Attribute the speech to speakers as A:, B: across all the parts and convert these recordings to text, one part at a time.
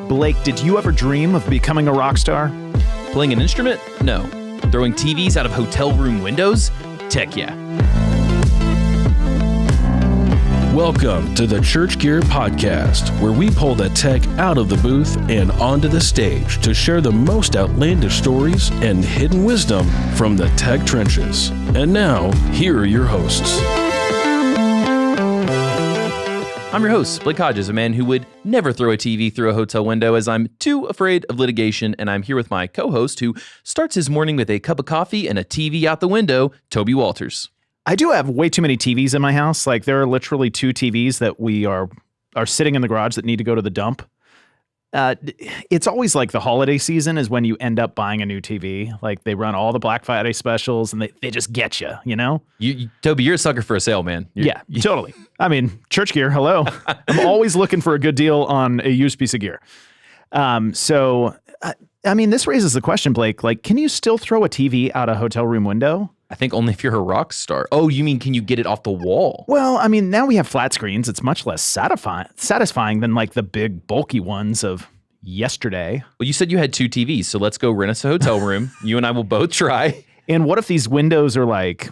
A: Blake, did you ever dream of becoming a rock star?
B: Playing an instrument? No. Throwing TVs out of hotel room windows? Tech yeah.
C: Welcome to the Church Gear Podcast, where we pull the tech out of the booth and onto the stage to share the most outlandish stories and hidden wisdom from the tech trenches. And now, here are your hosts.
B: I'm your host, Blake Hodges, a man who would never throw a TV through a hotel window as I'm too afraid of litigation, and I'm here with my co-host who starts his morning with a cup of coffee and a TV out the window, Toby Walters.
A: I do have way too many TVs in my house. Like, there are literally 2 TVs that we are sitting in the garage that need to go to the dump. It's always like the holiday season is when you end up buying a new TV. Like, they run all the Black Friday specials and they just get you, you know?
B: Toby, you're a sucker for a sale, man.
A: Totally. I mean, Church Gear, hello. I'm always looking for a good deal on a used piece of gear. So, this raises the question, Blake, like, can you still throw a TV out a hotel room window?
B: I think only if you're a rock star. Oh, you mean can you get it off the wall?
A: Well, now we have flat screens. It's much less satisfying than like the big bulky ones of yesterday.
B: Well, you said you had 2 TVs, so let's go rent us a hotel room. You and I will both try.
A: And what if these windows are like,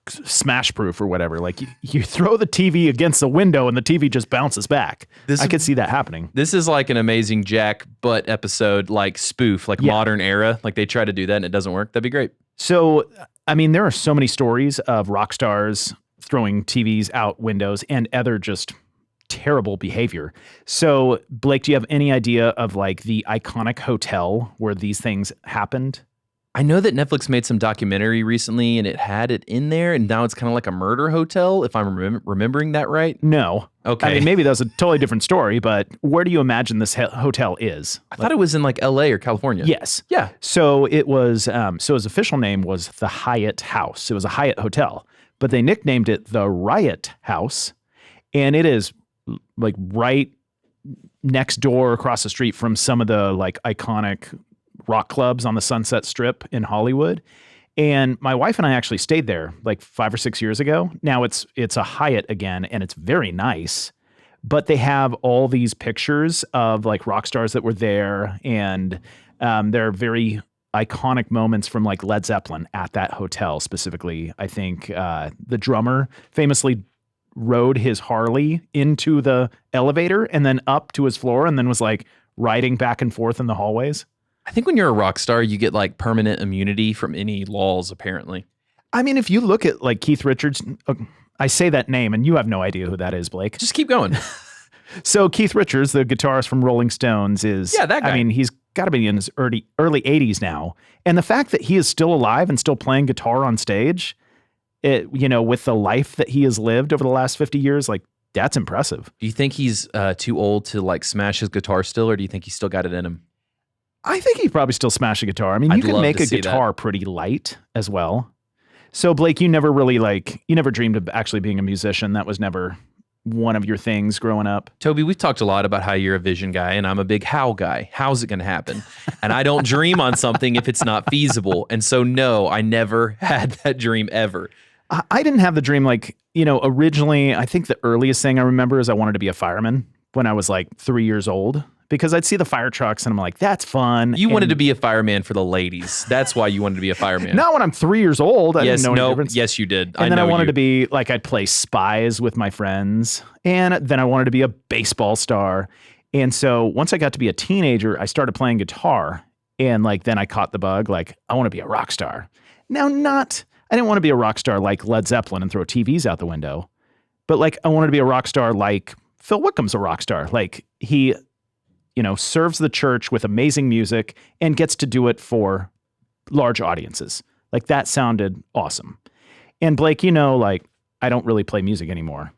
A: smash proof or whatever? Like you throw the TV against the window and the TV just bounces back. I could see that happening.
B: This is like an Amazing Jack butt episode, like spoof, like modern era. Like they try to do that and it doesn't work. That'd be great.
A: So, there are so many stories of rock stars throwing TVs out windows and other just terrible behavior. So, Blake, do you have any idea of like the iconic hotel where these things happened?
B: I know that Netflix made some documentary recently and it had it in there, and now it's kind of like a murder hotel, if I'm remembering that right.
A: No.
B: Okay.
A: Maybe that was a totally different story, but where do you imagine this hotel is?
B: I thought it was in like LA or California.
A: Yes.
B: Yeah.
A: So it was, his official name was the Hyatt House. It was a Hyatt hotel, but they nicknamed it the Riot House. And it is like right next door across the street from some of the like iconic rock clubs on the Sunset Strip in Hollywood. And my wife and I actually stayed there like 5 or 6 years ago. Now it's a Hyatt again, and it's very nice, but they have all these pictures of like rock stars that were there. And there are very iconic moments from like Led Zeppelin at that hotel specifically. I think the drummer famously rode his Harley into the elevator and then up to his floor and then was like riding back and forth in the hallways.
B: I think when you're a rock star, you get like permanent immunity from any laws, apparently.
A: If you look at like Keith Richards, I say that name and you have no idea who that is, Blake.
B: Just keep going.
A: So Keith Richards, the guitarist from Rolling Stones is,
B: that guy.
A: He's got to be in his early 80s now. And the fact that he is still alive and still playing guitar on stage, with the life that he has lived over the last 50 years, like that's impressive.
B: Do you think he's too old to like smash his guitar still, or do you think he's still got it in him?
A: I think he probably still smash a guitar. You can make a guitar pretty light as well. So Blake, you never dreamed of actually being a musician. That was never one of your things growing up.
B: Toby, we've talked a lot about how you're a vision guy and I'm a big how guy. How's it going to happen? And I don't dream on something if it's not feasible. And so no, I never had that dream ever.
A: I didn't have the dream originally. I think the earliest thing I remember is I wanted to be a fireman when I was like 3 years old. Because I'd see the fire trucks and I'm like, that's fun.
B: You wanted to be a fireman for the ladies. That's why you wanted to be a fireman.
A: Not when I'm 3 years old. I didn't know any difference.
B: Yes, you did.
A: And then I wanted to be like, I'd play spies with my friends. And then I wanted to be a baseball star. And so once I got to be a teenager, I started playing guitar. And like, then I caught the bug. Like, I want to be a rock star. Now, I didn't want to be a rock star like Led Zeppelin and throw TVs out the window. But like, I wanted to be a rock star like Phil Wickham's a rock star. Like he serves the church with amazing music and gets to do it for large audiences. Like that sounded awesome. And Blake, I don't really play music anymore.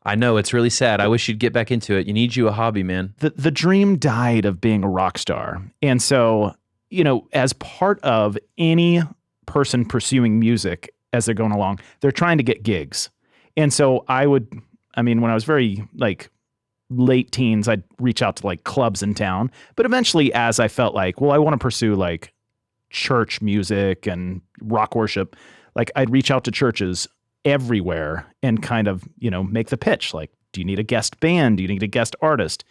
B: I know, it's really sad. I wish you'd get back into it. You need a hobby, man.
A: The dream died of being a rock star. And so, as part of any person pursuing music as they're going along, they're trying to get gigs. And so when I was very late teens, I'd reach out to like clubs in town. But eventually, as I felt like, well, I want to pursue like church music and rock worship, like I'd reach out to churches everywhere and kind of, make the pitch. Like, do you need a guest band? Do you need a guest artist?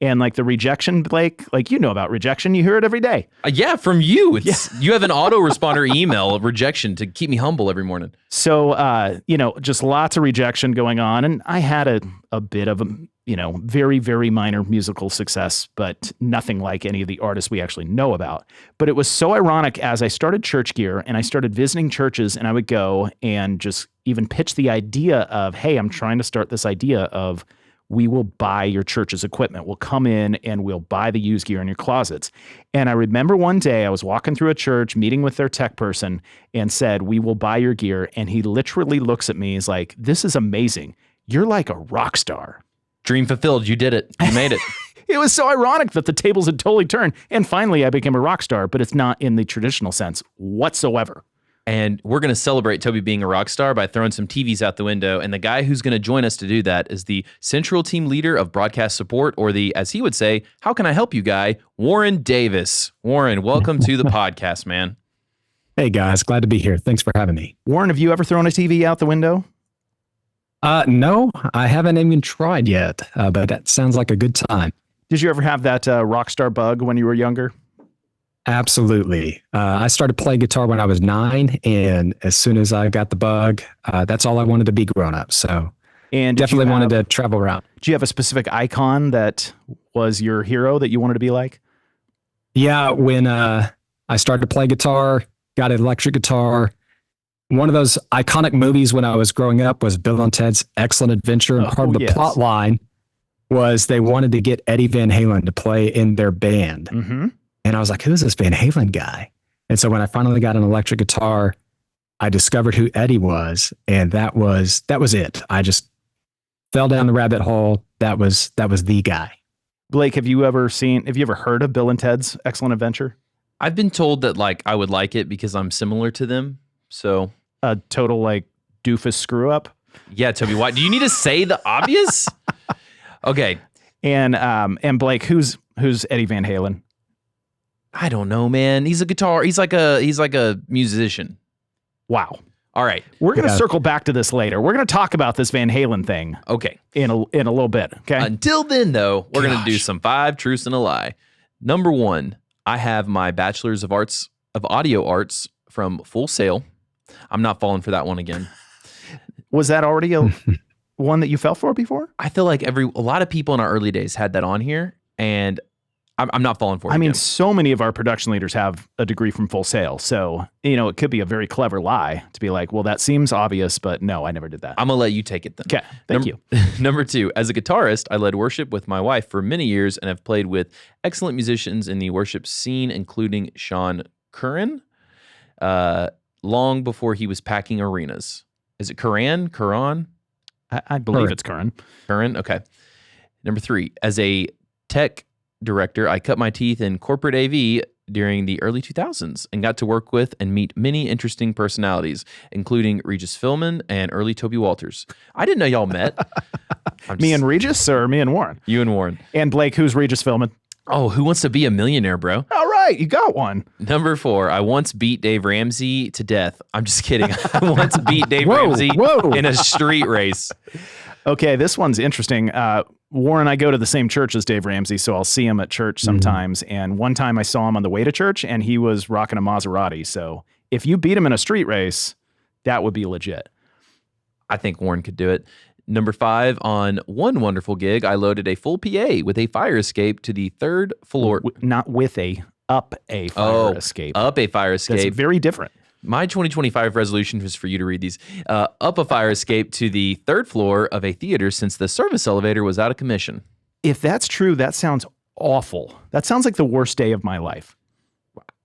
A: And like the rejection, Blake, like you know about rejection. You hear it every day.
B: Yeah, from you. You have an autoresponder email of rejection to keep me humble every morning.
A: So, just lots of rejection going on. And I had a bit of very, very minor musical success, but nothing like any of the artists we actually know about. But it was so ironic as I started Church Gear and I started visiting churches, and I would go and just even pitch the idea of, hey, I'm trying to start this idea of, we will buy your church's equipment. We'll come in and we'll buy the used gear in your closets. And I remember one day I was walking through a church, meeting with their tech person, and said, we will buy your gear. And he literally looks at me. He's like, this is amazing. You're like a rock star.
B: Dream fulfilled. You did it. You made it.
A: It was so ironic that the tables had totally turned. And finally I became a rock star, but it's not in the traditional sense whatsoever.
B: And we're going to celebrate Toby being a rock star by throwing some TVs out the window. And the guy who's going to join us to do that is the Central Team Leader of Broadcast Support, or the, as he would say, how can I help you guy, Warren Davis. Warren, welcome to the podcast, man.
D: Hey, guys. Glad to be here. Thanks for having me.
A: Warren, have you ever thrown a TV out the window?
D: No, I haven't even tried yet, but that sounds like a good time.
A: Did you ever have that rock star bug when you were younger?
D: Absolutely. I started playing guitar when I was 9, and as soon as I got the bug, that's all I wanted to be growing up. So
A: and
D: definitely wanted to travel around.
A: Do you have a specific icon that was your hero that you wanted to be like?
D: Yeah, when I started to play guitar, got an electric guitar, one of those iconic movies when I was growing up was Bill and Ted's Excellent Adventure. And part of the plot line was they wanted to get Eddie Van Halen to play in their band.
A: Mm-hmm.
D: And I was like, who's this Van Halen guy? And so when I finally got an electric guitar, I discovered who Eddie was. And that was it. I just fell down the rabbit hole. That was the guy.
A: Blake, have you ever heard of Bill and Ted's Excellent Adventure?
B: I've been told that like I would like it because I'm similar to them. So
A: a total like doofus screw up.
B: Yeah, Toby, why do you need to say the obvious? Okay.
A: And Blake, who's Eddie Van Halen?
B: I don't know, man. He's like a musician.
A: Wow.
B: All right.
A: We're going to circle back to this later. We're going to talk about this Van Halen thing.
B: Okay.
A: In a little bit. Okay.
B: Until then, though, we're going to do some 5 truths and a lie. Number 1, I have my Bachelor's of Audio Arts from Full Sail. I'm not falling for that one again.
A: Was that already a one that you fell for before?
B: I feel like a lot of people in our early days had that on here, and I'm not falling for it.
A: I mean,
B: again.
A: So many of our production leaders have a degree from Full Sail. So, it could be a very clever lie to be like, well, that seems obvious, but no, I never did that.
B: I'm going to let you take it then.
A: Okay. Thank you.
B: Number 2, as a guitarist, I led worship with my wife for many years and have played with excellent musicians in the worship scene, including Sean Curran, long before he was packing arenas. Is it Curran?
A: I believe it's Curran.
B: Curran? Okay. Number 3, as a tech director, I cut my teeth in corporate AV during the early 2000s and got to work with and meet many interesting personalities, including Regis Philbin and early Toby Walters. I didn't know y'all met.
A: Me and Regis, or me and Warren?
B: You and Warren.
A: And Blake, who's Regis Philbin?
B: Oh, Who Wants to Be a Millionaire, bro?
A: All right, you got one.
B: Number 4, I once beat Dave Ramsey to death. I'm just kidding. I once beat Dave Ramsey in a street race.
A: Okay, this one's interesting. Warren and I go to the same church as Dave Ramsey, so I'll see him at church sometimes. Mm-hmm. And one time I saw him on the way to church, and he was rocking a Maserati. So if you beat him in a street race, that would be legit.
B: I think Warren could do it. Number 5, on one wonderful gig, I loaded a full PA with a fire escape to the 3rd floor.
A: Not with up a fire escape.
B: Up a fire escape.
A: That's very different.
B: My 2025 resolution was for you to read these. Up a fire escape to the 3rd floor of a theater since the service elevator was out of commission.
A: If that's true, that sounds awful. That sounds like the worst day of my life.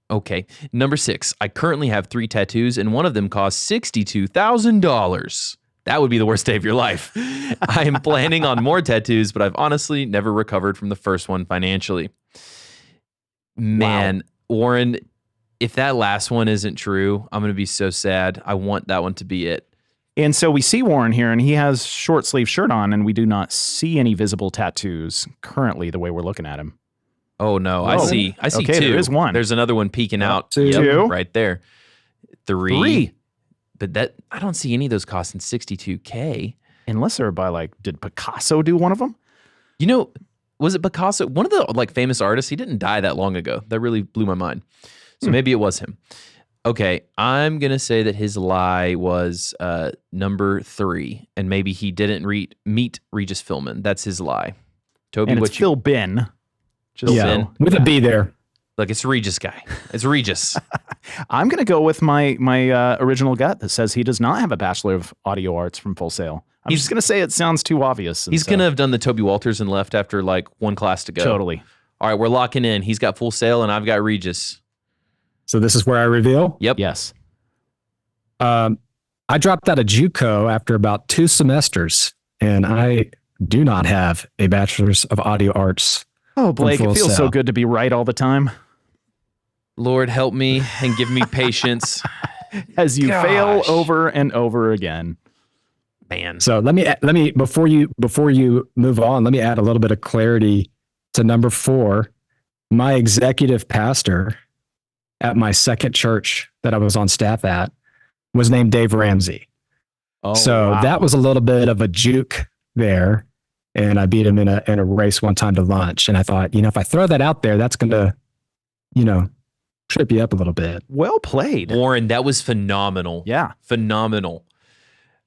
B: Okay. Number 6, I currently have 3 tattoos, and one of them costs $62,000. That would be the worst day of your life. I am planning on more tattoos, but I've honestly never recovered from the first one financially. Man, wow. Warren, if that last one isn't true, I'm going to be so sad. I want that one to be it.
A: And so we see Warren here, and he has short sleeve shirt on, and we do not see any visible tattoos currently the way we're looking at him.
B: Oh, no. I see
A: okay,
B: 2.
A: There is one.
B: There's another one peeking out.
A: 2.
B: Yep, right there.
A: 3.
B: But I don't see any of those costing $62K.
A: Unless they're by did Picasso do one of them?
B: was it Picasso? One of the like famous artists. He didn't die that long ago. That really blew my mind. So maybe it was him. Okay, I'm gonna say that his lie was number 3, and maybe he didn't meet Regis Philbin. That's his lie. Toby,
A: And it's Phil Bin. Just
B: Phil Bin.
D: With a B there.
B: Look, it's Regis guy. It's Regis.
A: I'm going to go with my original gut that says he does not have a Bachelor of Audio Arts from Full Sail. I'm just going to say it sounds too obvious.
B: He's going to have done the Toby Walters and left after like one class to go.
A: Totally.
B: All right, we're locking in. He's got Full Sail and I've got Regis.
D: So this is where I reveal?
B: Yep.
A: Yes.
D: I dropped out of JUCO after about 2 semesters, and I do not have a Bachelor's of Audio Arts.
A: Oh, Blake, it feels so good to be right all the time.
B: Lord, help me and give me patience.
A: As you fail over and over again.
B: Man.
D: So let me before you move on, let me add a little bit of clarity to number 4. My executive pastor at my second church that I was on staff at was named Dave Ramsey.
A: Oh,
D: So
A: wow.
D: that was a little bit of a juke there. And I beat him in a race one time to lunch. And I thought, if I throw that out there, that's going to, trip you up a little bit.
A: Well played.
B: Warren, that was phenomenal.
A: Yeah.
B: Phenomenal.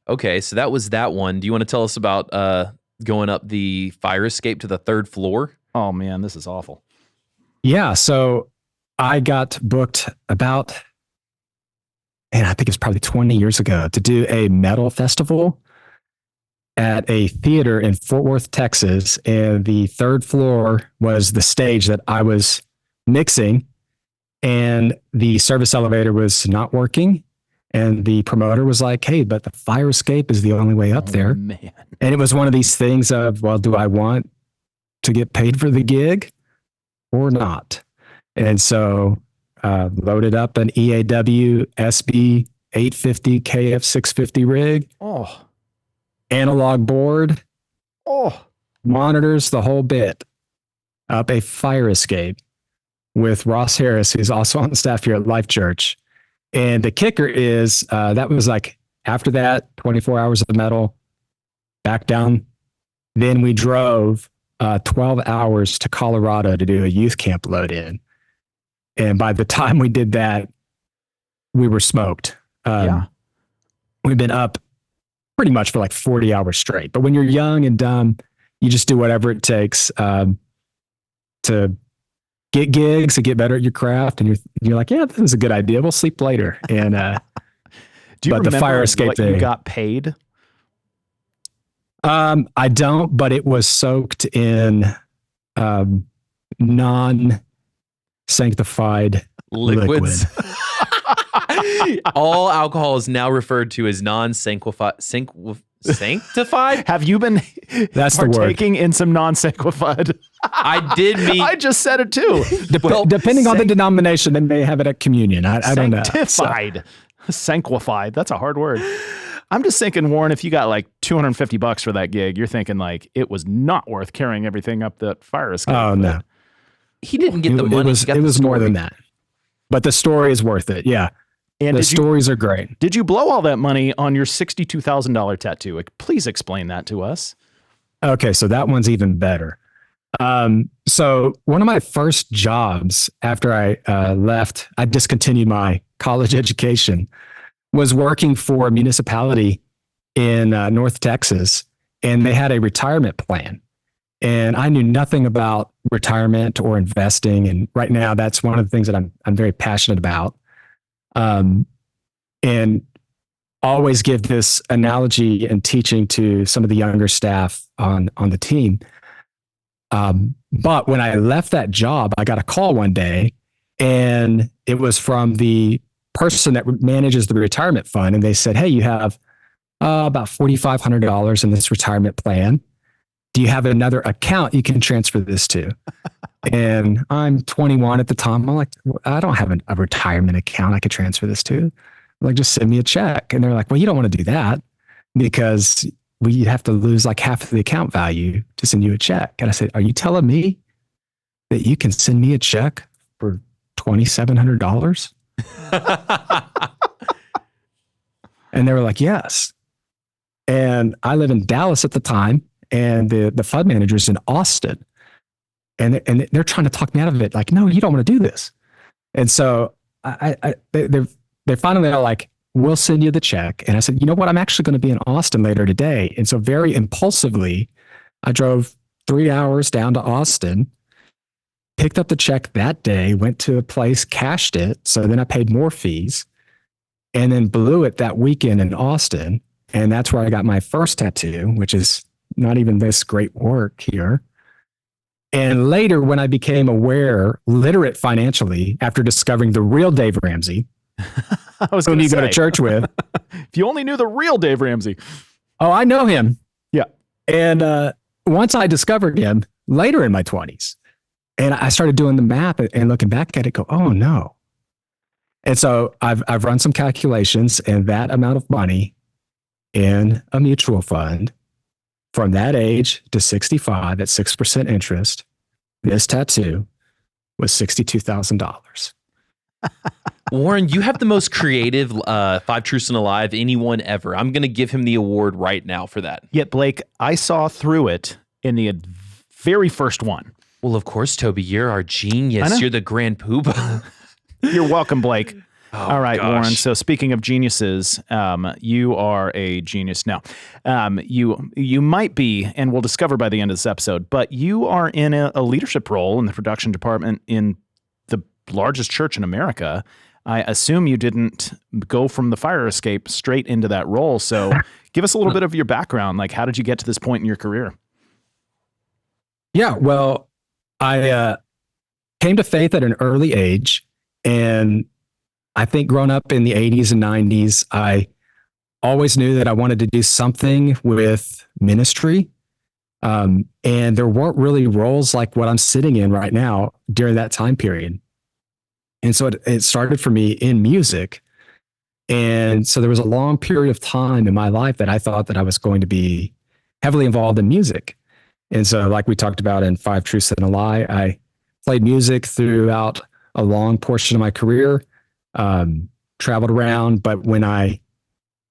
B: Okay, so that was that one. Do you want to tell us about going up the fire escape to the 3rd floor?
A: Oh, man, this is awful.
D: Yeah. So I got booked about, and I think it's probably 20 years ago, to do a metal festival at a theater in Fort Worth, Texas. And the 3rd floor was the stage that I was mixing, and the service elevator was not working. And the promoter was like, hey, but the fire escape is the only way up there.
A: Man.
D: And it was one of these things of, well, do I want to get paid for the gig or not? And so loaded up an EAW SB 850 KF 650 rig,
A: Oh.
D: analog board,
A: Oh.
D: monitors, the whole bit, up a fire escape with Ross Harris, who's also on the staff here at Life Church. And the kicker is that was like after that, 24 hours of metal, back down. Then we drove 12 hours to Colorado to do a youth camp load in. And by the time we did that, we were smoked.
A: Yeah.
D: We've been up pretty much for like 40 hours straight. But when you're young and dumb, you just do whatever it takes to get gigs, to get better at your craft. And you're like, yeah, this is a good idea. We'll sleep later. And
A: Do you
D: but the
A: remember
D: fire escape
A: what
D: thing,
A: you got paid?
D: I don't, but it was soaked in non-sanctified
B: Liquids.
D: liquid.
B: All alcohol is now referred to as non-sanctified. Sanctified?
A: Have you been
D: That's the word.
A: partaking in some non-sanctified?
B: I did meet.
A: I just said it too.
D: Depending on the denomination, they may have it at communion. I don't know.
A: Sanctified. Sanctified. That's a hard word. I'm just thinking, Warren, if you got like $250 for that gig, you're thinking like it was not worth carrying everything up that fire escape.
D: Oh no,
B: He didn't get the
D: it
B: money.
D: was
B: he got
D: it
B: the
D: was more
B: story.
D: than that. But the story is worth it. Yeah,
A: And
D: the
A: did you
D: stories are great.
A: did you blow all that money on your $62,000 tattoo? Please explain that to us.
D: Okay, so that one's even better. So one of my first jobs after I left, I discontinued my college education, was working for a municipality in North Texas, and they had a retirement plan. And I knew nothing about retirement or investing. And right now, that's one of the things that I'm very passionate about. And always give this analogy and teaching to some of the younger staff on the team. But when I left that job, I got a call one day, and it was from the person that manages the retirement fund. And they said, hey, you have about $4,500 in this retirement plan. Do you have another account you can transfer this to? And I'm 21 at the time. I'm like, I don't have a retirement account I could transfer this to. I'm like, just send me a check. And they're like, well, you don't want to do that because we have to lose like half of the account value to send you a check. And I said, are you telling me that you can send me a check for $2,700? And they were like, yes. And I live in Dallas at the time, and the fund manager's in Austin. And they're trying to talk me out of it. Like, no, you don't want to do this. And so they finally are like, we'll send you the check. And I said, you know what? I'm actually going to be in Austin later today. And so very impulsively, I drove 3 hours down to Austin, picked up the check that day, went to a place, cashed it. So then I paid more fees and then blew it that weekend in Austin. And that's where I got my first tattoo, which is not even this great work here. And later, when I became aware, literate financially, after discovering the real Dave Ramsey, whom you go to church with.
A: If you only knew the real Dave Ramsey.
D: Oh, I know him.
A: Yeah.
D: And once I discovered him later in my 20s, and I started doing the math and looking back at it, go, oh no. And so I've run some calculations, and that amount of money in a mutual fund from that age to 65 at 6% interest, this tattoo was $62,000.
B: Warren, you have the most creative 5 Truths and a Lie of anyone ever. I'm going to give him the award right now for that.
A: Yet, Blake, I saw through it in the very first one.
B: Well, of course, Toby, you're our genius. You're the grand poobah.
A: You're welcome, Blake.
B: Oh,
A: all right,
B: gosh.
A: Warren. So speaking of geniuses, you are a genius now. You might be, and we'll discover by the end of this episode, but you are in a leadership role in the production department in the largest church in America. I assume you didn't go from the fire escape straight into that role. So give us a little bit of your background. Like, how did you get to this point in your career?
D: Yeah, well, I came to faith at an early age, and I think growing up in the 80s and 90s, I always knew that I wanted to do something with ministry. And there weren't really roles like what I'm sitting in right now during that time period. And so it started for me in music. And so there was a long period of time in my life that I thought that I was going to be heavily involved in music. And so like we talked about in 5 Truths and a Lie, I played music throughout a long portion of my career. Traveled around, but when I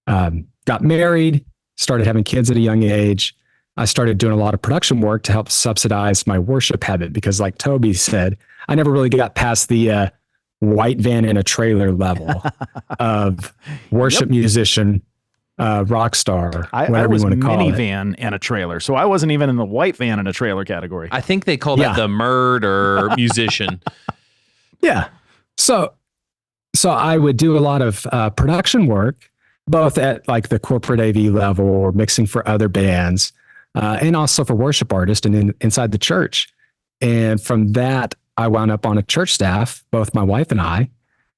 D: got married, started having kids at a young age, I started doing a lot of production work to help subsidize my worship habit because, like Toby said, I never really got past the white van in a trailer level of worship musician, rock star, whatever you want to call it.
A: Minivan and a trailer, so I wasn't even in the white van and a trailer category.
B: I think they call that the murder musician.
D: Yeah. So I would do a lot of production work, both at like the corporate AV level or mixing for other bands, and also for worship artists and inside the church. And from that, I wound up on a church staff, both my wife and I,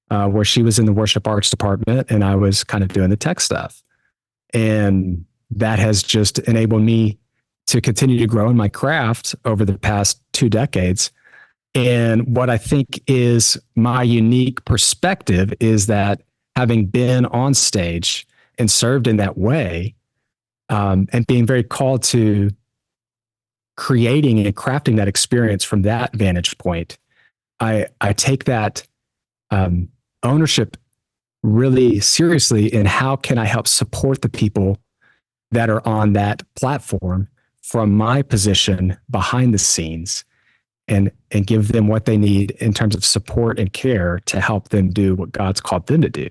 D: where she was in the worship arts department and I was kind of doing the tech stuff. And that has just enabled me to continue to grow in my craft over the past 2 decades. And what I think is my unique perspective is that having been on stage and served in that way, and being very called to creating and crafting that experience from that vantage point, I take that ownership really seriously in how can I help support the people that are on that platform from my position behind the scenes. And give them what they need in terms of support and care to help them do what God's called them to do.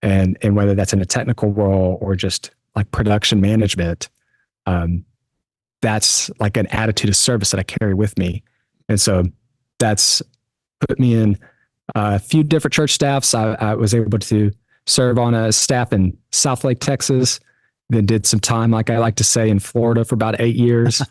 D: And whether that's in a technical role or just like production management, that's like an attitude of service that I carry with me. And so that's put me in a few different church staffs. I was able to serve on a staff in Southlake, Texas, then did some time, like I like to say, in Florida for about 8 years.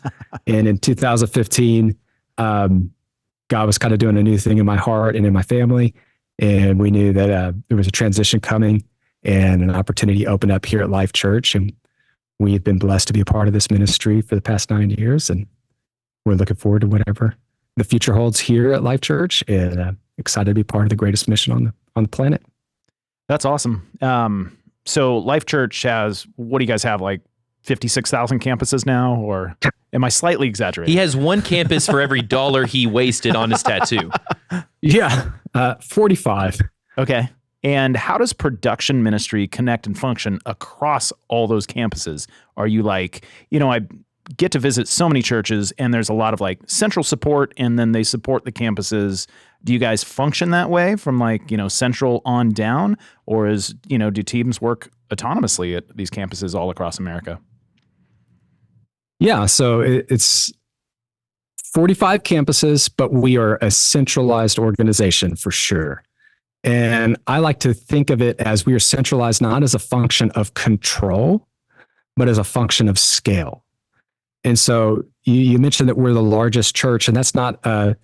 D: And in 2015, God was kind of doing a new thing in my heart and in my family. And we knew that there was a transition coming and an opportunity opened up here at Life Church. And we've been blessed to be a part of this ministry for the past 9 years. And we're looking forward to whatever the future holds here at Life Church, and excited to be part of the greatest mission on the planet.
A: That's awesome. So Life Church has, what do you guys have, like 56,000 campuses now, or am I slightly exaggerating?
B: He has one campus for every dollar he wasted on his tattoo.
D: Yeah, 45.
A: Okay. And how does production ministry connect and function across all those campuses? Are you like, get to visit so many churches, and there's a lot of like central support, and then they support the campuses. Do you guys function that way from like, central on down, or do teams work autonomously at these campuses all across America?
D: Yeah, so it's 45 campuses, but we are a centralized organization for sure. And I like to think of it as we are centralized not as a function of control, but as a function of scale. And so you mentioned that we're the largest church, and that's not a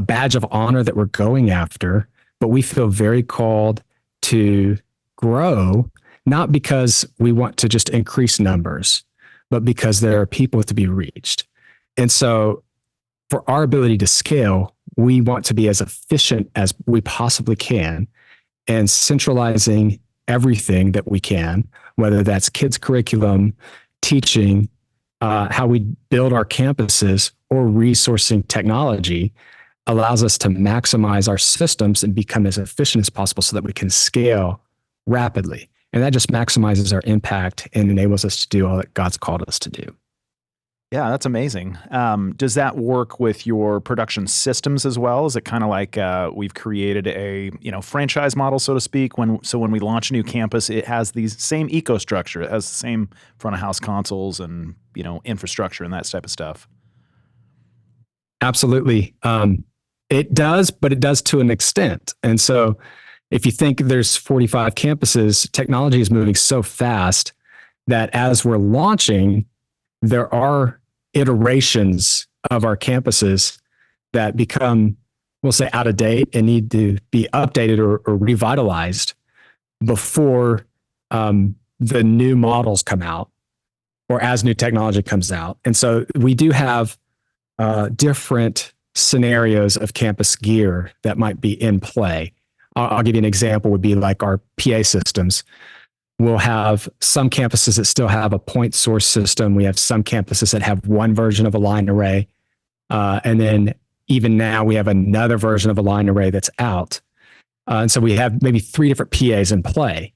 D: badge of honor that we're going after, but we feel very called to grow, not because we want to just increase numbers, but because there are people to be reached. And so for our ability to scale, we want to be as efficient as we possibly can and centralizing everything that we can, whether that's kids curriculum, teaching, how we build our campuses, or resourcing technology, allows us to maximize our systems and become as efficient as possible so that we can scale rapidly. And that just maximizes our impact and enables us to do all that God's called us to do.
A: Yeah, that's amazing. Does that work with your production systems as well? Is it kind of like we've created a franchise model, so to speak? When we launch a new campus, it has the same eco-structure. It has the same front of house consoles and infrastructure and that type of stuff.
D: Absolutely, it does, but it does to an extent. And so, if you think there's 45 campuses, technology is moving so fast that as we're launching, there are iterations of our campuses that become, we'll say, out of date and need to be updated or revitalized before the new models come out or as new technology comes out. And so we do have different scenarios of campus gear that might be in play. I'll give you an example, would be like our PA systems. We'll have some campuses that still have a point source system. We have some campuses that have one version of a line array. And then even now we have another version of a line array that's out. And so we have maybe 3 different PAs in play,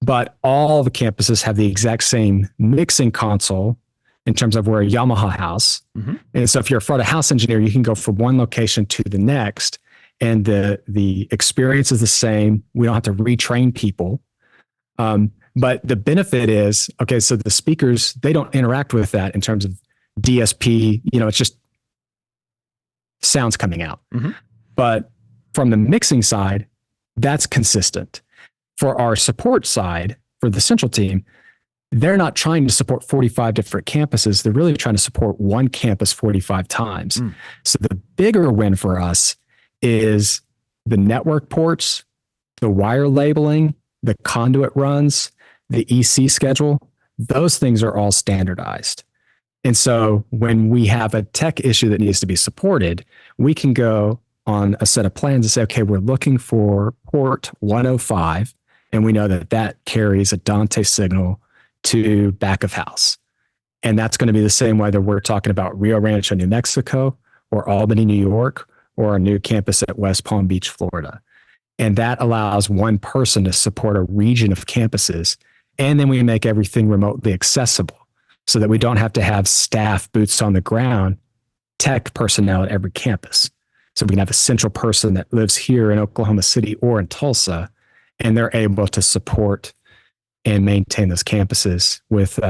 D: but all the campuses have the exact same mixing console in terms of we're a Yamaha house. Mm-hmm. And so if you're a front of house engineer, you can go from one location to the next, and the experience is the same. We don't have to retrain people. But the benefit is, okay, so the speakers, they don't interact with that in terms of DSP, it's just sounds coming out. Mm-hmm. But from the mixing side, that's consistent. For our support side, for the central team, they're not trying to support 45 different campuses. They're really trying to support one campus 45 times. Mm. So the bigger win for us is the network ports, the wire labeling, the conduit runs, the EC schedule. Those things are all standardized. And so when we have a tech issue that needs to be supported, we can go on a set of plans and say, okay, we're looking for port 105, and we know that that carries a Dante signal to back of house. And that's going to be the same whether we're talking about Rio Rancho, New Mexico, or Albany, New York, or our new campus at West Palm Beach, Florida. And that allows one person to support a region of campuses. And then we make everything remotely accessible so that we don't have to have staff, boots on the ground, tech personnel at every campus. So we can have a central person that lives here in Oklahoma City or in Tulsa, and they're able to support and maintain those campuses with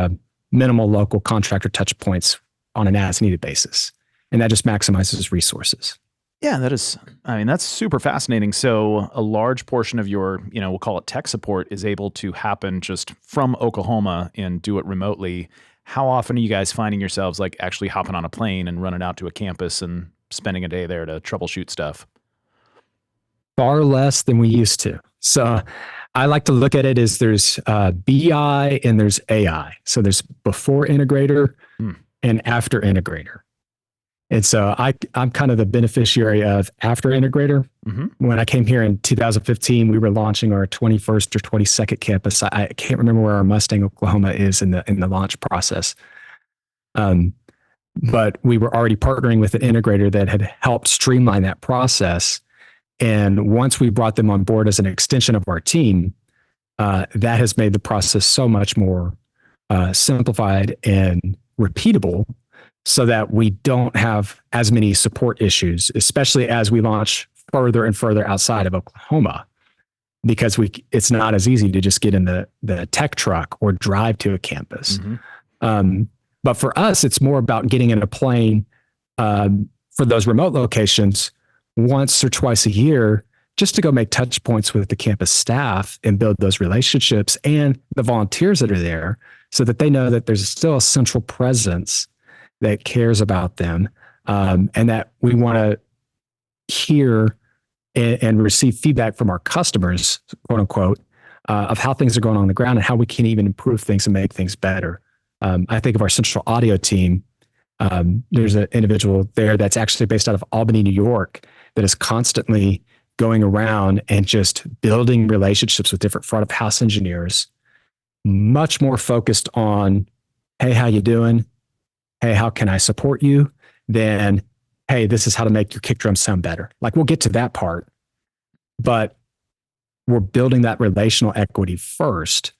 D: minimal local contractor touch points on an as-needed basis. And that just maximizes resources.
A: Yeah, that's super fascinating. So a large portion of your, we'll call it tech support, is able to happen just from Oklahoma and do it remotely. How often are you guys finding yourselves like actually hopping on a plane and running out to a campus and spending a day there to troubleshoot stuff?
D: Far less than we used to. So I like to look at it as there's BI and there's AI. So there's before integrator and after integrator. And so I'm kind of the beneficiary of after integrator. Mm-hmm. When I came here in 2015, we were launching our 21st or 22nd campus. I can't remember where our Mustang, Oklahoma is in the launch process. But we were already partnering with an integrator that had helped streamline that process. And once we brought them on board as an extension of our team, that has made the process so much more simplified and repeatable so that we don't have as many support issues, especially as we launch further and further outside of Oklahoma, because it's not as easy to just get in the tech truck or drive to a campus. But for us, it's more about getting in a plane for those remote locations once or twice a year, just to go make touch points with the campus staff and build those relationships and the volunteers that are there, so that they know that there's still a central presence that cares about them, and that we want to hear and receive feedback from our customers, quote unquote, of how things are going on the ground and how we can even improve things and make things better. I think of our central audio team. There's an individual there that's actually based out of Albany, New York, that is constantly going around and just building relationships with different front of house engineers, much more focused on, hey, how you doing? Hey, how can I support you? Than, hey, this is how to make your kick drum sound better. Like, we'll get to that part, but we're building that relational equity first,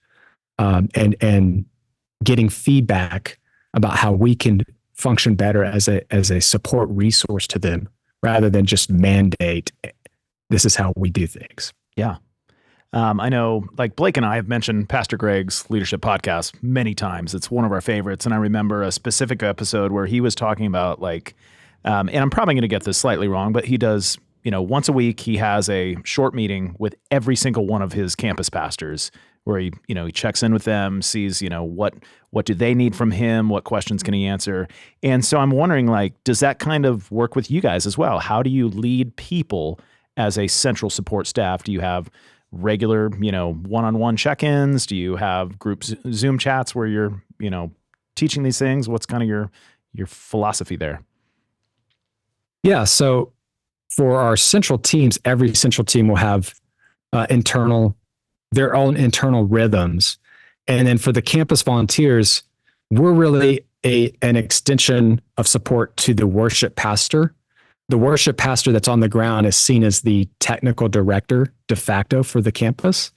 D: and getting feedback about how we can function better as a support resource to them, rather than just mandate, this is how we do things.
A: Yeah. I know, like, Blake and I have mentioned Pastor Greg's leadership podcast many times. It's one of our favorites. And I remember a specific episode where he was talking about, like, and I'm probably going to get this slightly wrong, but he does, once a week, he has a short meeting with every single one of his campus pastors, where he checks in with them, sees, what do they need from him? What questions can he answer? And so I'm wondering, like, does that kind of work with you guys as well? How do you lead people as a central support staff? Do you have regular, one-on-one check-ins? Do you have group Zoom chats where you're, teaching these things? What's kind of your philosophy there?
D: Yeah. So for our central teams, every central team will have their own internal rhythms. And then for the campus volunteers, we're really an extension of support to the worship pastor. The worship pastor that's on the ground is seen as the technical director de facto for the campus,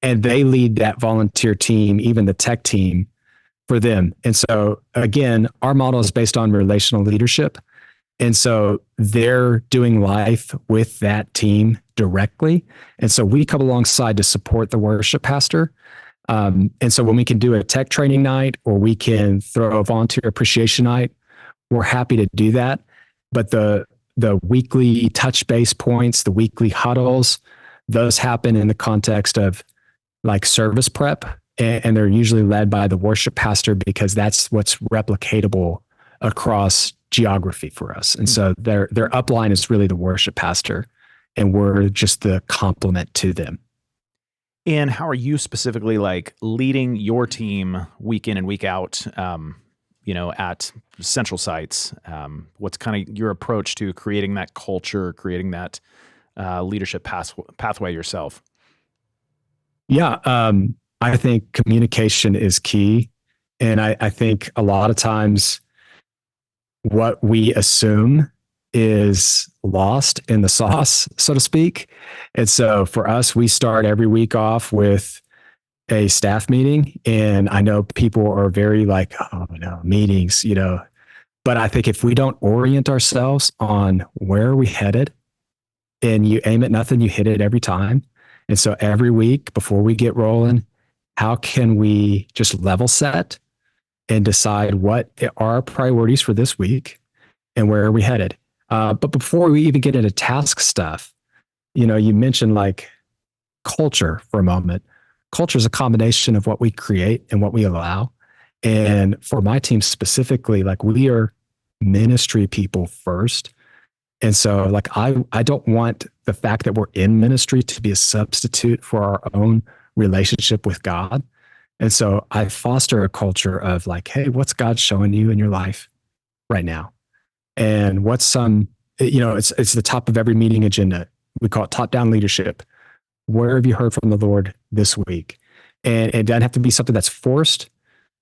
D: and they lead that volunteer team, even the tech team, for them. And so again, our model is based on relational leadership. And so they're doing life with that team directly. And so we come alongside to support the worship pastor. And so when we can do a tech training night, or we can throw a volunteer appreciation night, we're happy to do that. But the weekly touch base points, the weekly huddles, those happen in the context of, like, service prep. And they're usually led by the worship pastor, because that's what's replicatable across geography for us. And so their upline is really the worship pastor, and we're just the complement to them.
A: And how are you specifically, like, leading your team week in and week out, at central sites? What's kind of your approach to creating that culture, creating that leadership pathway yourself?
D: Yeah. I think communication is key. And I think a lot of times what we assume is lost in the sauce, so to speak. And so for us, we start every week off with a staff meeting. And I know people are very like, oh no, meetings, but I think if we don't orient ourselves on where are we headed, and you aim at nothing, you hit it every time. And so every week before we get rolling, how can we just level set and decide what are our priorities for this week and where are we headed? But before we even get into task stuff, you mentioned, like, culture for a moment. Culture is a combination of what we create and what we allow. And for my team specifically, like, we are ministry people first. And so, like, I don't want the fact that we're in ministry to be a substitute for our own relationship with God. And so I foster a culture of, like, hey, what's God showing you in your life right now? And what's it's the top of every meeting agenda. We call it top-down leadership. Where have you heard from the Lord this week? And it doesn't have to be something that's forced.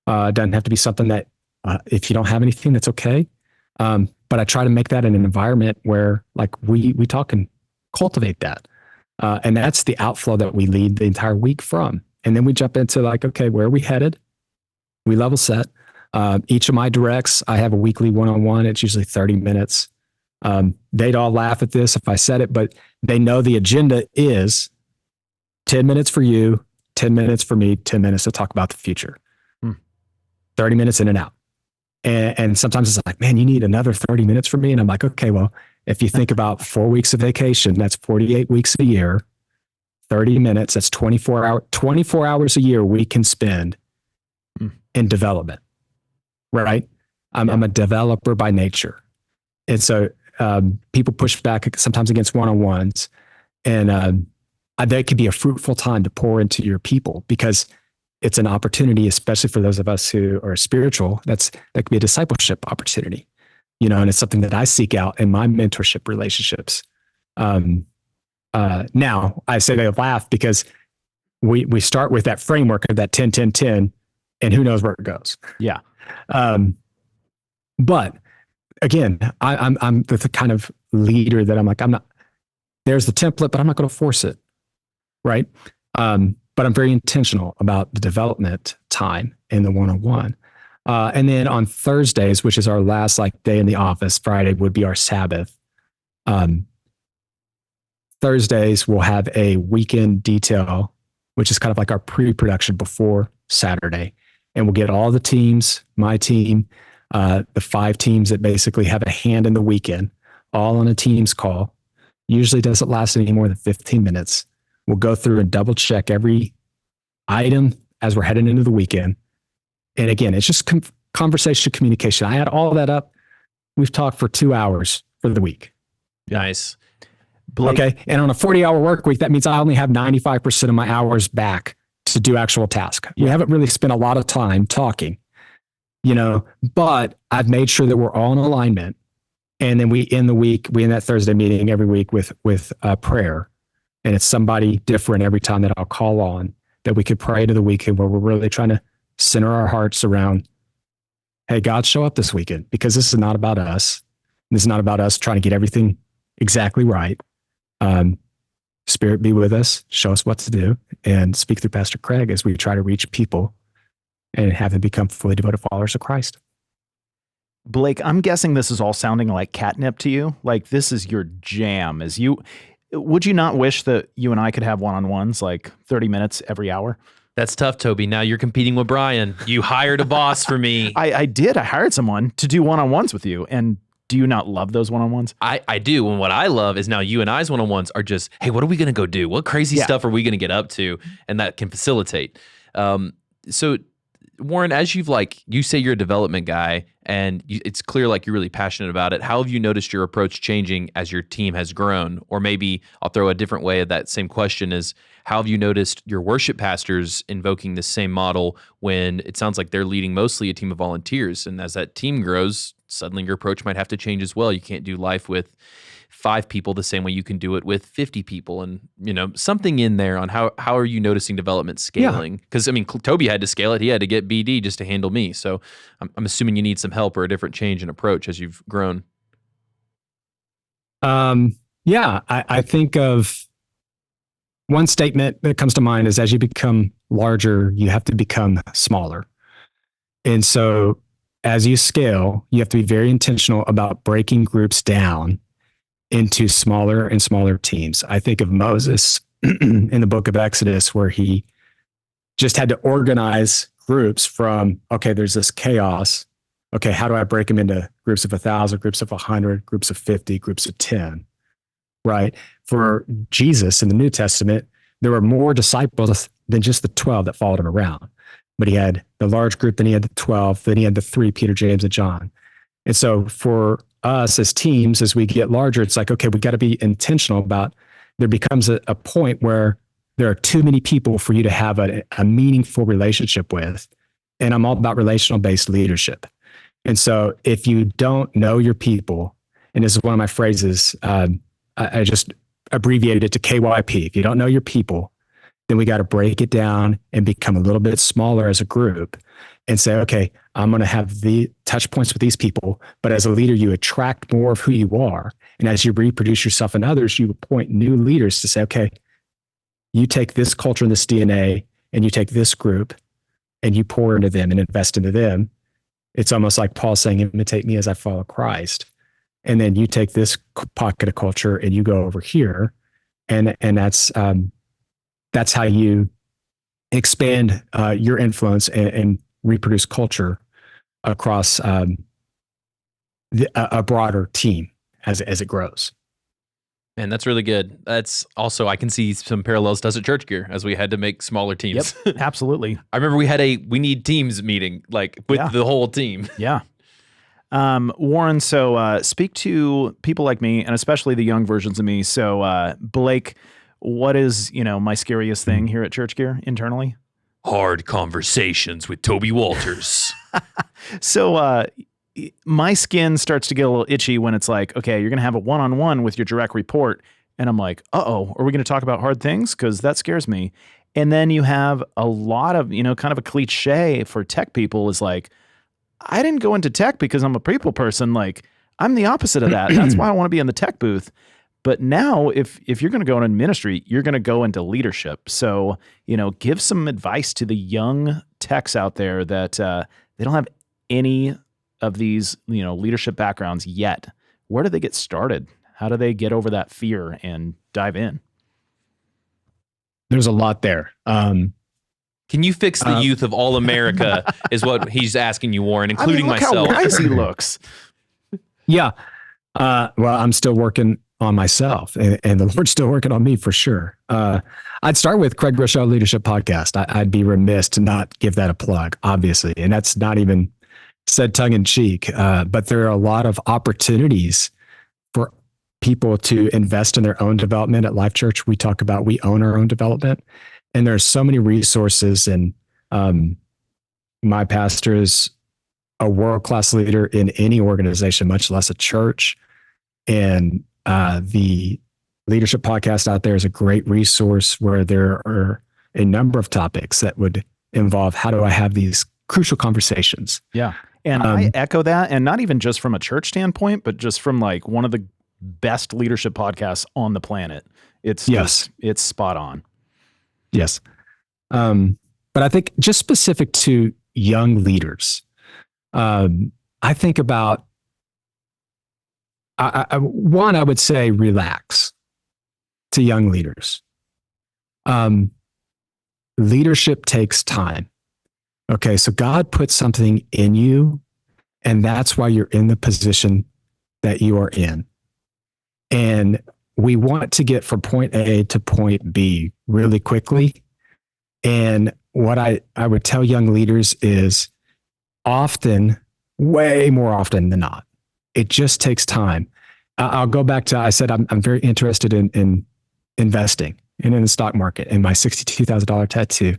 D: It doesn't have to be something that, if you don't have anything, that's okay. But I try to make that in an environment where, like, we talk and cultivate that. And that's the outflow that we lead the entire week from. And then we jump into, like, okay, where are we headed? We level set. Each of my directs, I have a weekly one-on-one. It's usually 30 minutes. They'd all laugh at this if I said it, but they know the agenda is 10 minutes for you, 10 minutes for me, 10 minutes to talk about the future. 30 minutes in and out. And sometimes it's like, man, you need another 30 minutes from me. And I'm like, okay, well, if you think about 4 weeks of vacation, that's 48 weeks a year, 30 minutes, that's 24 hours a year we can spend in development, right? I'm a developer by nature. And so people push back sometimes against one-on-ones, and that could be a fruitful time to pour into your people, because it's an opportunity, especially for those of us who are spiritual. That could be a discipleship opportunity, and it's something that I seek out in my mentorship relationships. Now I say they laugh because we start with that framework of that 10, 10, 10, and who knows where it goes.
A: Yeah.
D: But again, I'm the kind of leader that I'm like, there's the template, but I'm not going to force it. Right. But I'm very intentional about the development time in the one-on-one. And then on Thursdays, which is our last day in the office, Friday would be our Sabbath. Thursdays we'll have a weekend detail, which is kind of like our pre-production before Saturday. And we'll get all the teams, my team, the 5 teams that basically have a hand in the weekend, all on a Teams call. Usually doesn't last any more than 15 minutes. We'll go through and double check every item as we're heading into the weekend. And again, it's just conversation, communication. I add all of that up. We've talked for 2 hours for the week.
B: Nice.
A: Blake,
D: okay. And on a 40-hour work week, that means I only have 95% of my hours back to do actual tasks. We haven't really spent a lot of time talking, but I've made sure that we're all in alignment. And then we end that Thursday meeting every week with prayer. And it's somebody different every time that I'll call on, that we could pray to the weekend, where we're really trying to center our hearts around, hey, God, show up this weekend, because this is not about us. This is not about us trying to get everything exactly right. Spirit be with us, show us what to do, and speak through Pastor Craig as we try to reach people and have them become fully devoted followers of Christ.
A: Blake, I'm guessing this is all sounding like catnip to you. Like this is your jam. Would you not wish that you and I could have one-on-ones, 30 minutes every hour?
B: That's tough, Toby. Now you're competing with Brian. You hired a boss for me.
A: I did. I hired someone to do one-on-ones with you. And do you not love those one-on-ones?
B: I do. And what I love is now you and I's one-on-ones are just, hey, what are we going to go do? What crazy stuff are we going to get up to? And that can facilitate. So Warren, as you say you're a development guy, and it's clear you're really passionate about it. How have you noticed your approach changing as your team has grown? Or maybe I'll throw a different way at that same question is, how have you noticed your worship pastors invoking the same model when it sounds like they're leading mostly a team of volunteers? And as that team grows, suddenly your approach might have to change as well. You can't do life with 5 people the same way you can do it with 50 people, and something in there on how are you noticing development scaling? Because Toby had to scale it. He had to get BD just to handle me. So I'm assuming you need some help or a different change in approach as you've grown.
D: I think of one statement that comes to mind is, as you become larger, you have to become smaller. And so as you scale, you have to be very intentional about breaking groups down into smaller and smaller teams. I think of Moses in the book of Exodus, where he just had to organize groups from, okay, there's this chaos. Okay, how do I break them into groups of 1,000, groups of 100, groups of 50, groups of 10, right? For Jesus in the New Testament, there were more disciples than just the 12 that followed him around. But he had the large group, then he had the 12, then he had the 3, Peter, James, and John. And so for us as teams, as we get larger, it's like, okay, we got to be intentional about, there becomes a point where there are too many people for you to have a meaningful relationship with. And I'm all about relational-based leadership. And so if you don't know your people, and this is one of my phrases, I just abbreviated it to KYP. If you don't know your people, then we got to break it down and become a little bit smaller as a group and say, okay, I'm going to have the touch points with these people. But as a leader, you attract more of who you are. And as you reproduce yourself in others, you appoint new leaders to say, okay, you take this culture and this DNA, and you take this group and you pour into them and invest into them. It's almost like Paul saying, imitate me as I follow Christ. And then you take this pocket of culture and you go over here. And that's how you expand your influence and reproduce culture across a broader team as it grows.
B: Man, that's really good. That's also, I can see some parallels to us at Church Gear as we had to make smaller teams.
A: Yep, absolutely.
B: I remember we had we need teams meeting, like with the whole team.
A: Yeah. Warren, so speak to people like me and especially the young versions of me. So Blake, what is, my scariest thing here at Church Gear internally?
B: Hard conversations with Toby Walters.
A: So my skin starts to get a little itchy when it's like, okay, you're going to have a one-on-one with your direct report. And I'm like, uh-oh, are we going to talk about hard things? Because that scares me. And then you have a lot of, kind of a cliche for tech people is like, I didn't go into tech because I'm a people person. Like, I'm the opposite of that. That's why I want to be in the tech booth. But now if you're going to go into ministry, you're going to go into leadership. So, give some advice to the young techs out there that they don't have any of these, leadership backgrounds yet. Where do they get started? How do they get over that fear and dive in?
D: There's a lot there.
B: Can you fix the youth of all America is what he's asking you, Warren, including myself.
A: Look how wise he looks.
D: Yeah. Well, I'm still working on myself and the Lord's still working on me for sure. I'd start with Craig Rochelle Leadership Podcast. I'd be remiss to not give that a plug, obviously. And that's not even said tongue in cheek. But there are a lot of opportunities for people to invest in their own development. At Life Church, we talk about we own our own development. And there's so many resources. And my pastor is a world-class leader in any organization, much less a church. And the Leadership Podcast out there is a great resource where there are a number of topics that would involve how do I have these crucial conversations.
A: Yeah. And I echo that. And not even just from a church standpoint, but just from like one of the best leadership podcasts on the planet. It's spot on.
D: Yes. But I think just specific to young leaders, I think about, I would say relax to young leaders. Leadership takes time. Okay, so God put something in you, and that's why you're in the position that you are in. And we want to get from point A to point B really quickly. And what I would tell young leaders is often, way more often than not, it just takes time. I'll go back to, I said, I'm very interested in investing and in the stock market and my $62,000 tattoo.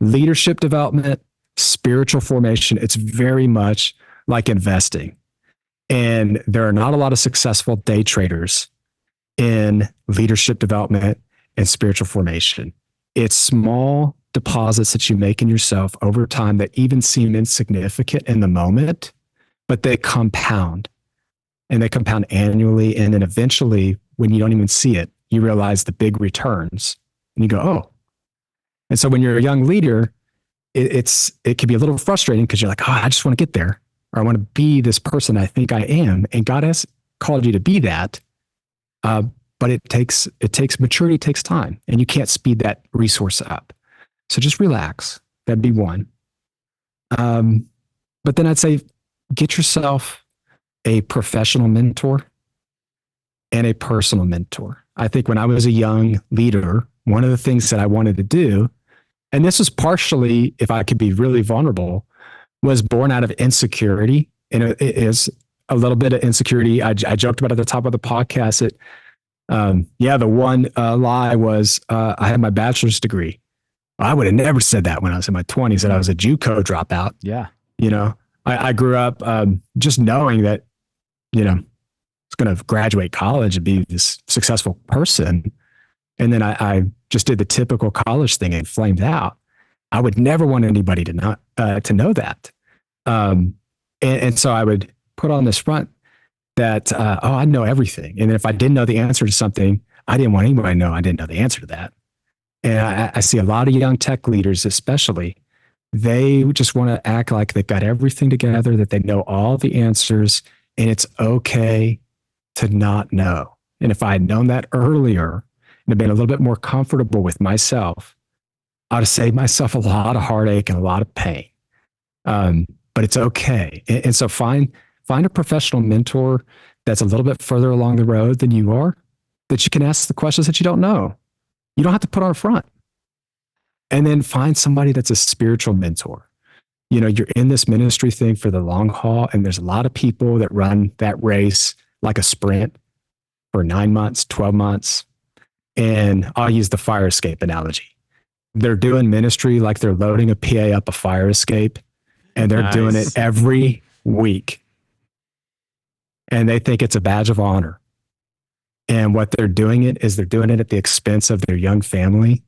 D: Leadership development, spiritual formation, it's very much like investing. And there are not a lot of successful day traders in leadership development and spiritual formation. It's small deposits that you make in yourself over time that even seem insignificant in the moment, but they compound. And they compound annually. And then eventually, when you don't even see it, you realize the big returns. And you go, oh. And so when you're a young leader, it can be a little frustrating because you're like, oh, I just want to get there. Or I want to be this person I think I am. And God has called you to be that. But it takes maturity, takes time. And you can't speed that resource up. So just relax. That'd be one. But then I'd say, get yourself a professional mentor and a personal mentor. I think when I was a young leader, one of the things that I wanted to do, and this was partially, if I could be really vulnerable, was born out of insecurity. And it is a little bit of insecurity. I joked about at the top of the podcast that, the one lie was I had my bachelor's degree. I would have never said that when I was in my 20s, that I was a JUCO dropout.
A: Yeah.
D: I grew up just knowing that, I was going to graduate college and be this successful person. And then I just did the typical college thing and flamed out. I would never want anybody to know that. And so I would put on this front that, I know everything. And if I didn't know the answer to something, I didn't want anybody to know I didn't know the answer to that. And I see a lot of young tech leaders, especially, They just want to act like they've got everything together, that they know all the answers, and it's okay to not know. And if I had known that earlier and had been a little bit more comfortable with myself, I would have saved myself a lot of heartache and a lot of pain. But it's okay. And so find a professional mentor that's a little bit further along the road than you are, that you can ask the questions that you don't know. You don't have to put on front. And then find somebody that's a spiritual mentor. You know, you're in this ministry thing for the long haul, and there's a lot of people that run that race like a sprint for 9 months, 12 months. And I'll use the fire escape analogy. They're doing ministry like they're loading a PA up a fire escape, and they're doing it every week. And they think it's a badge of honor. And what they're doing it is they're doing it at the expense of their young family,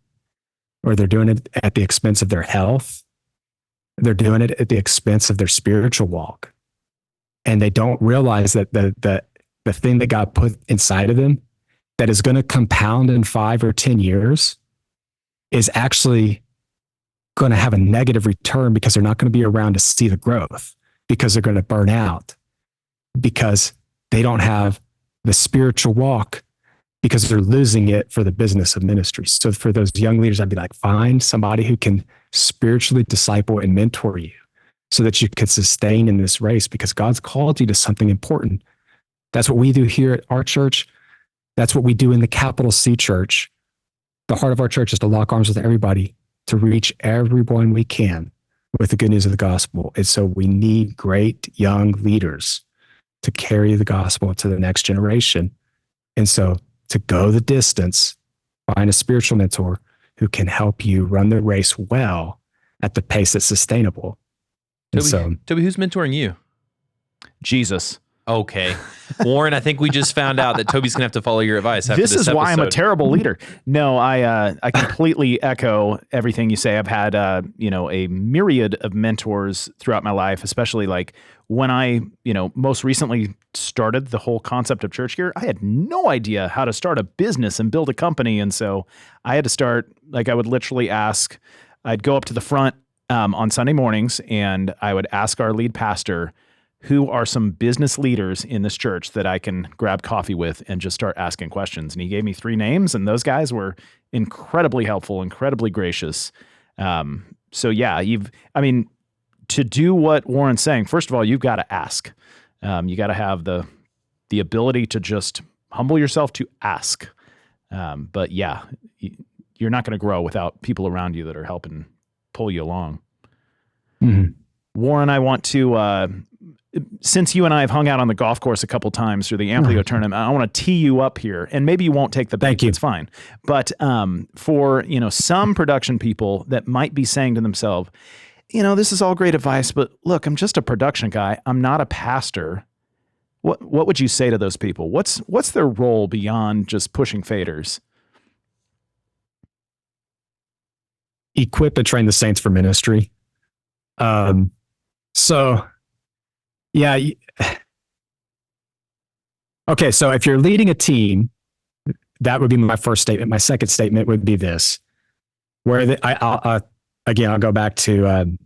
D: or they're doing it at the expense of their health. They're doing it at the expense of their spiritual walk. And they don't realize that the thing that God put inside of them that is going to compound in 5 or 10 years is actually going to have a negative return, because they're not going to be around to see the growth, because they're going to burn out, because they don't have the spiritual walk, because they're losing it for the business of ministry. So for those young leaders, I'd be like, find somebody who can spiritually disciple and mentor you so that you could sustain in this race, because God's called you to something important. That's what we do here at our church. That's what we do in the capital C church. The heart of our church is to lock arms with everybody, to reach everyone we can with the good news of the gospel. And so we need great young leaders to carry the gospel to the next generation. And so to go the distance, find a spiritual mentor who can help you run the race well at the pace that's sustainable.
B: Toby, who's mentoring you?
A: Jesus.
B: Okay. Warren, I think we just found out that Toby's going to have to follow your advice after
A: this
B: this
A: is
B: episode.
A: why I'm a terrible leader. No, I completely echo everything you say. I've had, a myriad of mentors throughout my life, especially like when I, most recently started the whole concept of church gear. I had no idea how to start a business and build a company. And so I had to start, like I would literally I'd go up to the front on Sunday mornings, and I would ask our lead pastor, who are some business leaders in this church that I can grab coffee with and just start asking questions. And he gave me 3 names, and those guys were incredibly helpful, incredibly gracious. So yeah, to do what Warren's saying, first of all, you've got to ask. You got to have the ability to just humble yourself to ask. But yeah, you're not going to grow without people around you that are helping pull you along.
D: Mm-hmm.
A: Warren, I want to, since you and I have hung out on the golf course a couple times through the Amplio tournament, I want to tee you up here, and maybe you won't take the bait.
D: Thank you.
A: It's fine. But for some production people that might be saying to themselves, this is all great advice, but look, I'm just a production guy. I'm not a pastor. What would you say to those people? What's their role beyond just pushing faders?
D: Equip and train the saints for ministry. So yeah. Okay. So if you're leading a team, that would be my first statement. My second statement would be this, where I'll go back to,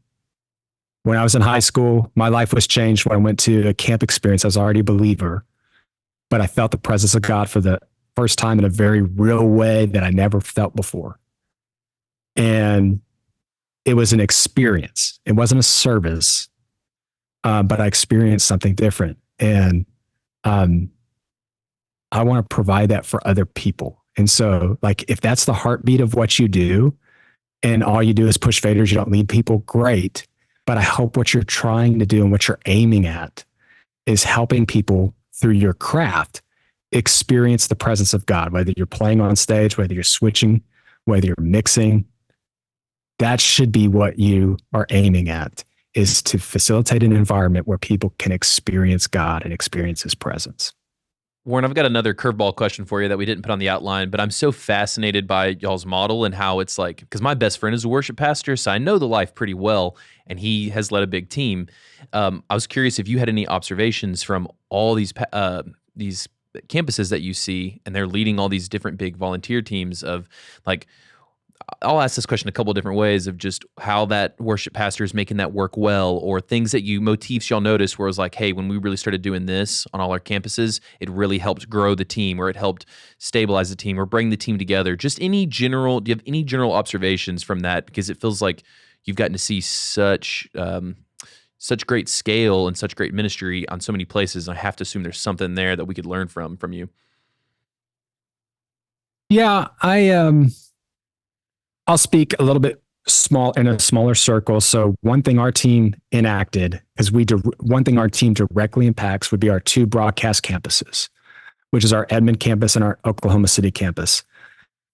D: when I was in high school, my life was changed when I went to a camp experience. I was already a believer, but I felt the presence of God for the first time in a very real way that I never felt before. And it was an experience. It wasn't a service, but I experienced something different. And I want to provide that for other people. And so, like, if that's the heartbeat of what you do, and all you do is push faders, you don't lead people, great. But I hope what you're trying to do and what you're aiming at is helping people through your craft experience the presence of God, whether you're playing on stage, whether you're switching, whether you're mixing. That should be what you are aiming at, is to facilitate an environment where people can experience God and experience his presence.
B: Warren, I've got another curveball question for you that we didn't put on the outline, but I'm so fascinated by y'all's model and how it's like, because my best friend is a worship pastor, so I know the life pretty well, and he has led a big team. I was curious if you had any observations from all these campuses that you see, and they're leading all these different big volunteer teams of, like, I'll ask this question a couple of different ways of just how that worship pastor is making that work well, or things that motifs y'all notice where it was like, hey, when we really started doing this on all our campuses, it really helped grow the team, or it helped stabilize the team, or bring the team together. Just do you have any general observations from that? Because it feels like you've gotten to see such great scale and such great ministry on so many places. And I have to assume there's something there that we could learn from you.
D: Yeah, I'll speak a little bit in a smaller circle. So one thing our team enacted is one thing our team directly impacts would be our 2 broadcast campuses, which is our Edmond campus and our Oklahoma City campus.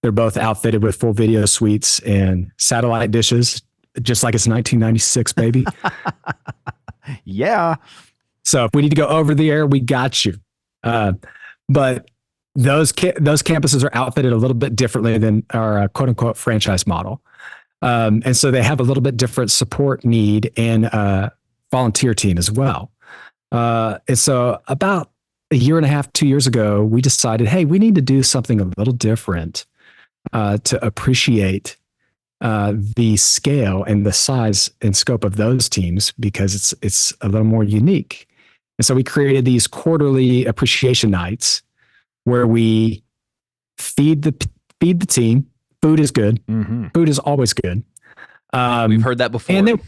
D: They're both outfitted with full video suites and satellite dishes, just like it's 1996, baby.
A: Yeah.
D: So if we need to go over the air, we got you. But those campuses are outfitted a little bit differently than our quote unquote franchise model. And so they have a little bit different support need and volunteer team as well. And so about a year and a half, 2 years ago, we decided, hey, we need to do something a little different to appreciate the scale and the size and scope of those teams, because it's a little more unique. And so we created these quarterly appreciation nights where we feed the team. Food is good. Mm-hmm. Food is always good.
B: We've heard that before.
D: And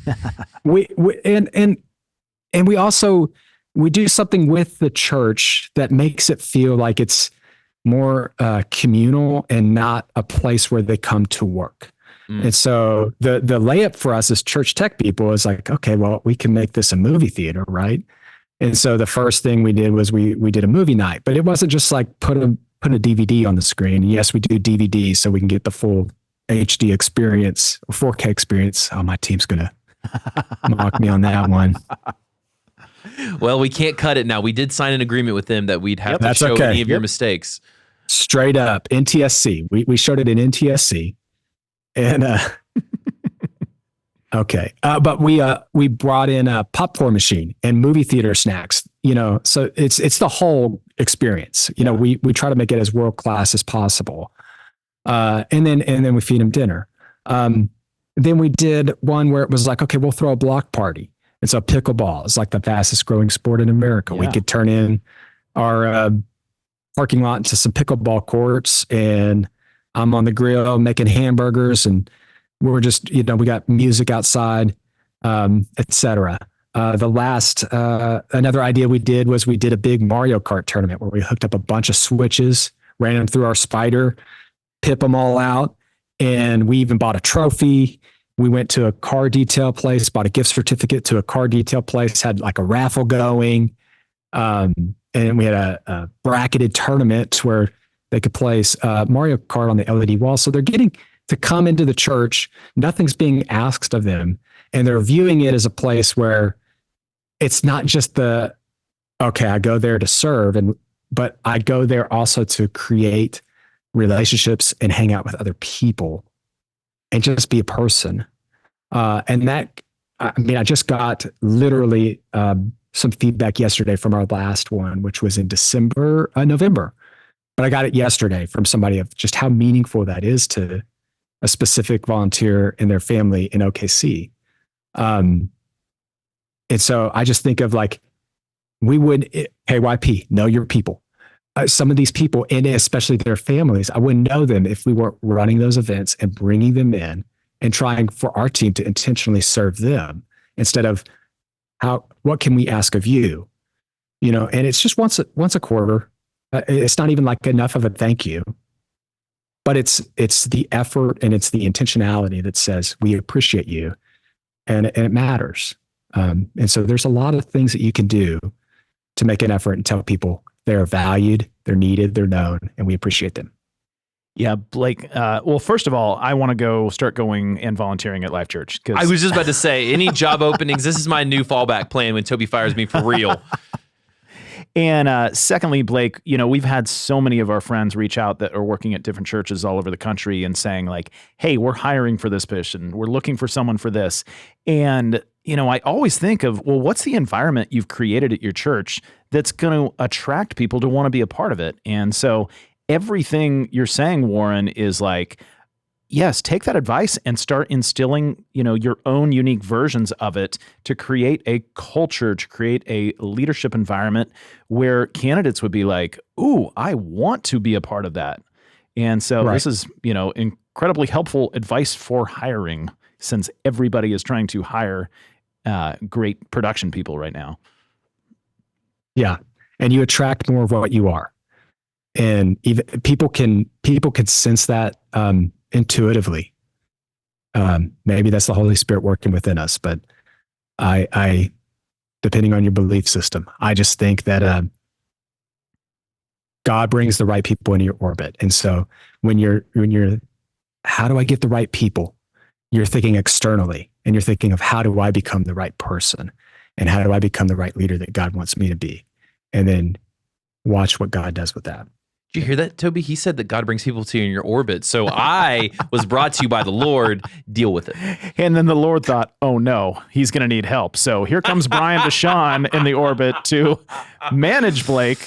D: then we also do something with the church that makes it feel like it's more communal and not a place where they come to work. And so the layup for us as church tech people is like, okay, well, we can make this a movie theater, right? And so the first thing we did was we did a movie night, but it wasn't just like put a DVD on the screen. And yes, we do DVD so we can get the full HD experience or 4K experience. Oh, my team's going to mock me on that one.
B: Well, we can't cut it now. We did sign an agreement with them that we'd have to show any of your mistakes.
D: Straight up, NTSC. We showed it in NTSC. And okay, but we brought in a popcorn machine and movie theater snacks. So it's the whole experience. We try to make it as world class as possible, and then we feed them dinner. Then we did one where it was like, okay, we'll throw a block party. And so pickleball is like the fastest growing sport in America. Yeah. We could turn in our parking lot into some pickleball courts, and I'm on the grill making hamburgers, and we're just, we got music outside, etc. Another idea we did was we did a big Mario Kart tournament where we hooked up a bunch of switches, ran them through our spider, pip them all out. And we even bought a trophy. We went to a car detail place, bought a gift certificate to a car detail place, had like a raffle going. And we had a bracketed tournament where they could place Mario Kart on the LED wall. So they're getting to come into the church. Nothing's being asked of them. And they're viewing it as a place where it's not just I go there to serve, but I go there also to create relationships and hang out with other people and just be a person. I just got literally some feedback yesterday from our last one, which was in November. But I got it yesterday from somebody of just how meaningful that is to a specific volunteer and their family in OKC. And so I just think of like, KYP, know your people. Some of these people, and especially their families, I wouldn't know them if we weren't running those events and bringing them in and trying for our team to intentionally serve them instead of what can we ask of you? And it's just once a quarter. It's not even like enough of a thank you, but it's the effort and it's the intentionality that says we appreciate you, and it matters. And so there's a lot of things that you can do to make an effort and tell people they're valued, they're needed, they're known, and we appreciate them.
A: Yeah, Blake. Well, first of all, I want to start going and volunteering at Life Church.
B: I was just about to say, any job openings, this is my new fallback plan when Toby fires me for real.
A: And secondly, Blake, we've had so many of our friends reach out that are working at different churches all over the country and saying like, hey, we're hiring for this position. We're looking for someone for this. And, I always think of, well, what's the environment you've created at your church that's going to attract people to want to be a part of it? And so everything you're saying, Warren, is like, yes, take that advice and start instilling, your own unique versions of it to create a culture, to create a leadership environment where candidates would be like, ooh, I want to be a part of that. And so This is, incredibly helpful advice for hiring, since everybody is trying to hire great production people right now.
D: Yeah. And you attract more of what you are. And even people can sense that intuitively. Maybe that's the Holy Spirit working within us, but I depending on your belief system, I just think that God brings the right people into your orbit. And so when you're how do I get the right people? You're thinking externally, and you're thinking of, how do I become the right person? And how do I become the right leader that God wants me to be? And then watch what God does with that.
B: Did you hear that, Toby? He said that God brings people to you in your orbit. So I was brought to you by the Lord. Deal with it.
A: And then the Lord thought, oh no, he's going to need help. So here comes Brian Deshawn in the orbit to manage Blake.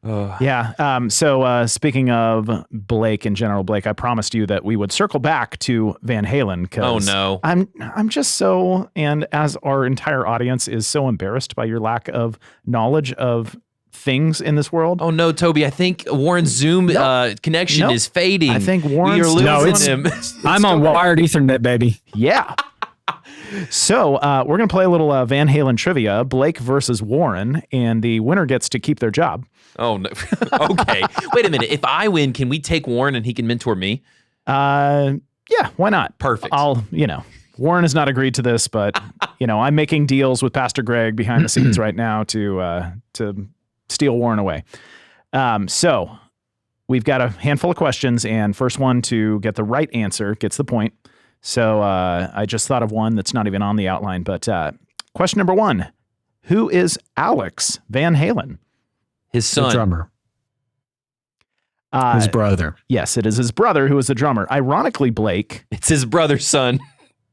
A: Yeah. So speaking of Blake and General Blake, I promised you that we would circle back to Van Halen.
B: Oh no.
A: I'm just so, and as our entire audience is so embarrassed by your lack of knowledge of things in this world.
B: Oh no, Toby! I think Warren's Zoom connection is fading.
A: I think Warren's
B: losing him.
D: I'm on wired Ethernet, baby.
A: Yeah. So we're gonna play a little Van Halen trivia. Blake versus Warren, and the winner gets to keep their job.
B: Oh no. Okay. Wait a minute. If I win, can we take Warren and he can mentor me?
A: Yeah. Why not?
B: Perfect.
A: Warren has not agreed to this, but I'm making deals with Pastor Greg behind the scenes right now to steal Warren away. So we've got a handful of questions, and first one to get the right answer gets the point. So I just thought of one that's not even on the outline, but question number 1, who is Alex Van Halen?
B: His son.
D: The drummer. His brother.
A: Yes, it is his brother who is the drummer. Ironically, Blake.
B: It's his brother's son.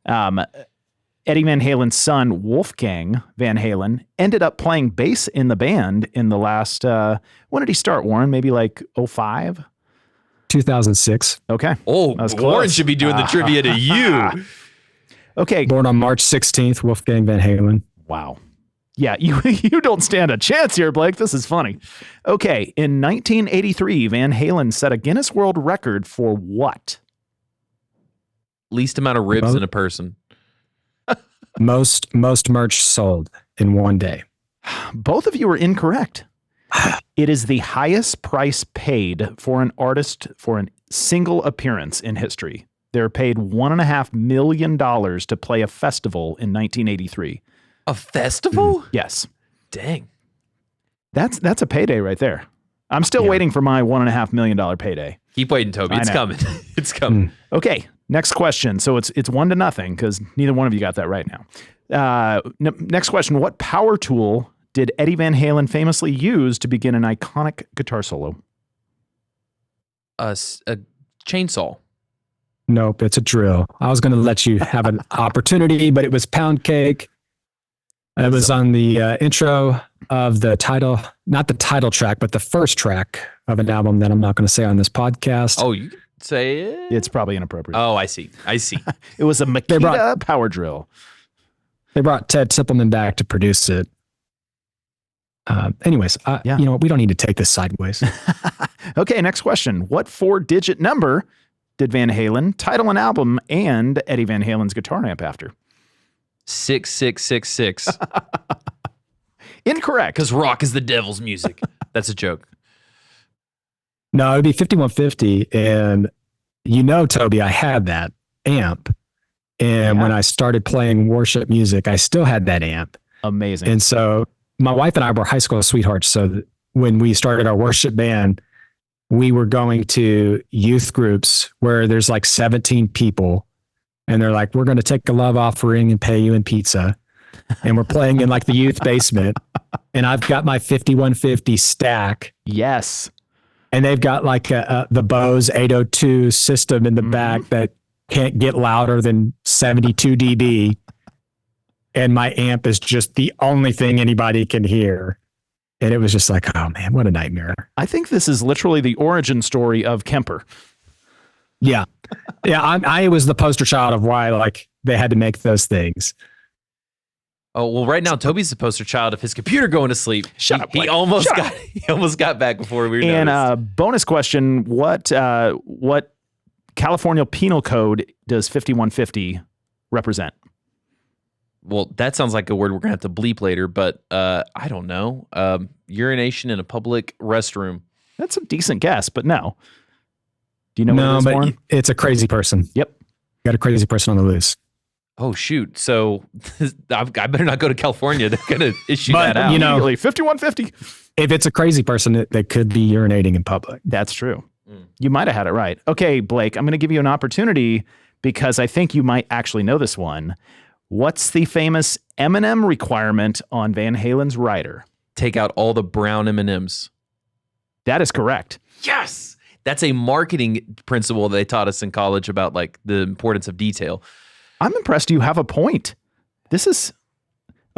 A: Eddie Van Halen's son, Wolfgang Van Halen, ended up playing bass in the band in the last, when did he start, Warren? Maybe like 2005?
D: 2006.
A: Okay.
B: Oh, Warren should be doing the trivia to you.
A: Okay.
D: Born on March 16th, Wolfgang Van Halen.
A: Wow. Yeah, you don't stand a chance here, Blake. This is funny. Okay, in 1983, Van Halen set a Guinness World Record for what?
B: Least amount of ribs in a person.
D: Most merch sold in one day.
A: Both of you are incorrect. It is the highest price paid for an artist for a single appearance in history. They're paid $1.5 million to play a festival in 1983.
B: A festival?
A: Yes.
B: Dang.
A: That's a payday right there. I'm still waiting for my $1.5 million payday.
B: Keep waiting, Toby. It's coming. It's coming.
A: Okay. Next question. So it's 1-0 because neither one of you got that right now. Next question. What power tool did Eddie Van Halen famously use to begin an iconic guitar solo?
B: A chainsaw.
D: Nope, it's a drill. I was going to let you have an opportunity, but it was Pound Cake. It was on the intro of the title, not the title track, but the first track of an album that I'm not going to say on this podcast.
B: Oh, you can say it?
A: It's probably inappropriate.
B: Oh, I see.
A: It was a Makita power drill.
D: They brought Ted Templeman back to produce it. Anyways, you know what? We don't need to take this sideways.
A: Okay, next question. What 4-digit number did Van Halen title an album and Eddie Van Halen's guitar amp after?
B: 6666.
A: Incorrect.
B: Because rock is the devil's music. That's a joke.
D: No, it'd be 5150. And Toby, I had that amp. And when I started playing worship music, I still had that amp.
A: Amazing.
D: And so my wife and I were high school sweethearts. So when we started our worship band, we were going to youth groups where there's like 17 people. And they're like, we're going to take a love offering and pay you in pizza. And we're playing in like the youth basement. And I've got my 5150 stack.
A: Yes.
D: And they've got like the Bose 802 system in the back that can't get louder than 72 dB. And my amp is just the only thing anybody can hear. And it was just like, oh man, what a nightmare.
A: I think this is literally the origin story of Kemper.
D: Yeah. Yeah. I was the poster child of why like they had to make those things.
B: Oh, well, right now, Toby's the poster child of his computer going to sleep.
A: Shut up,
B: He
A: Blake.
B: almost
A: Shut
B: got
A: up.
B: he almost got back before we were
A: And
B: noticed.
A: bonus question, what California Penal Code does 5150 represent?
B: Well, that sounds like a word we're going to have to bleep later, but I don't know. Urination in a public restroom.
A: That's a decent guess, but no. Do you know what
D: No,
A: it is,
D: but
A: Warren?
D: it's a crazy person.
A: Yep.
D: Got a crazy person on the loose.
B: Oh, shoot. So I better not go to California. They're going to issue
D: But,
B: that out.
D: you know-
A: Immediately, 5150.
D: If it's a crazy person, they could be urinating in public.
A: That's true. You might have had it right. Okay, Blake, I'm going to give you an opportunity because I think you might actually know this one. What's the famous M&M requirement on Van Halen's Rider?
B: Take out all the brown M&Ms.
A: That is correct.
B: Yes. That's a marketing principle they taught us in college about like the importance of detail.
A: I'm impressed you have a point. This is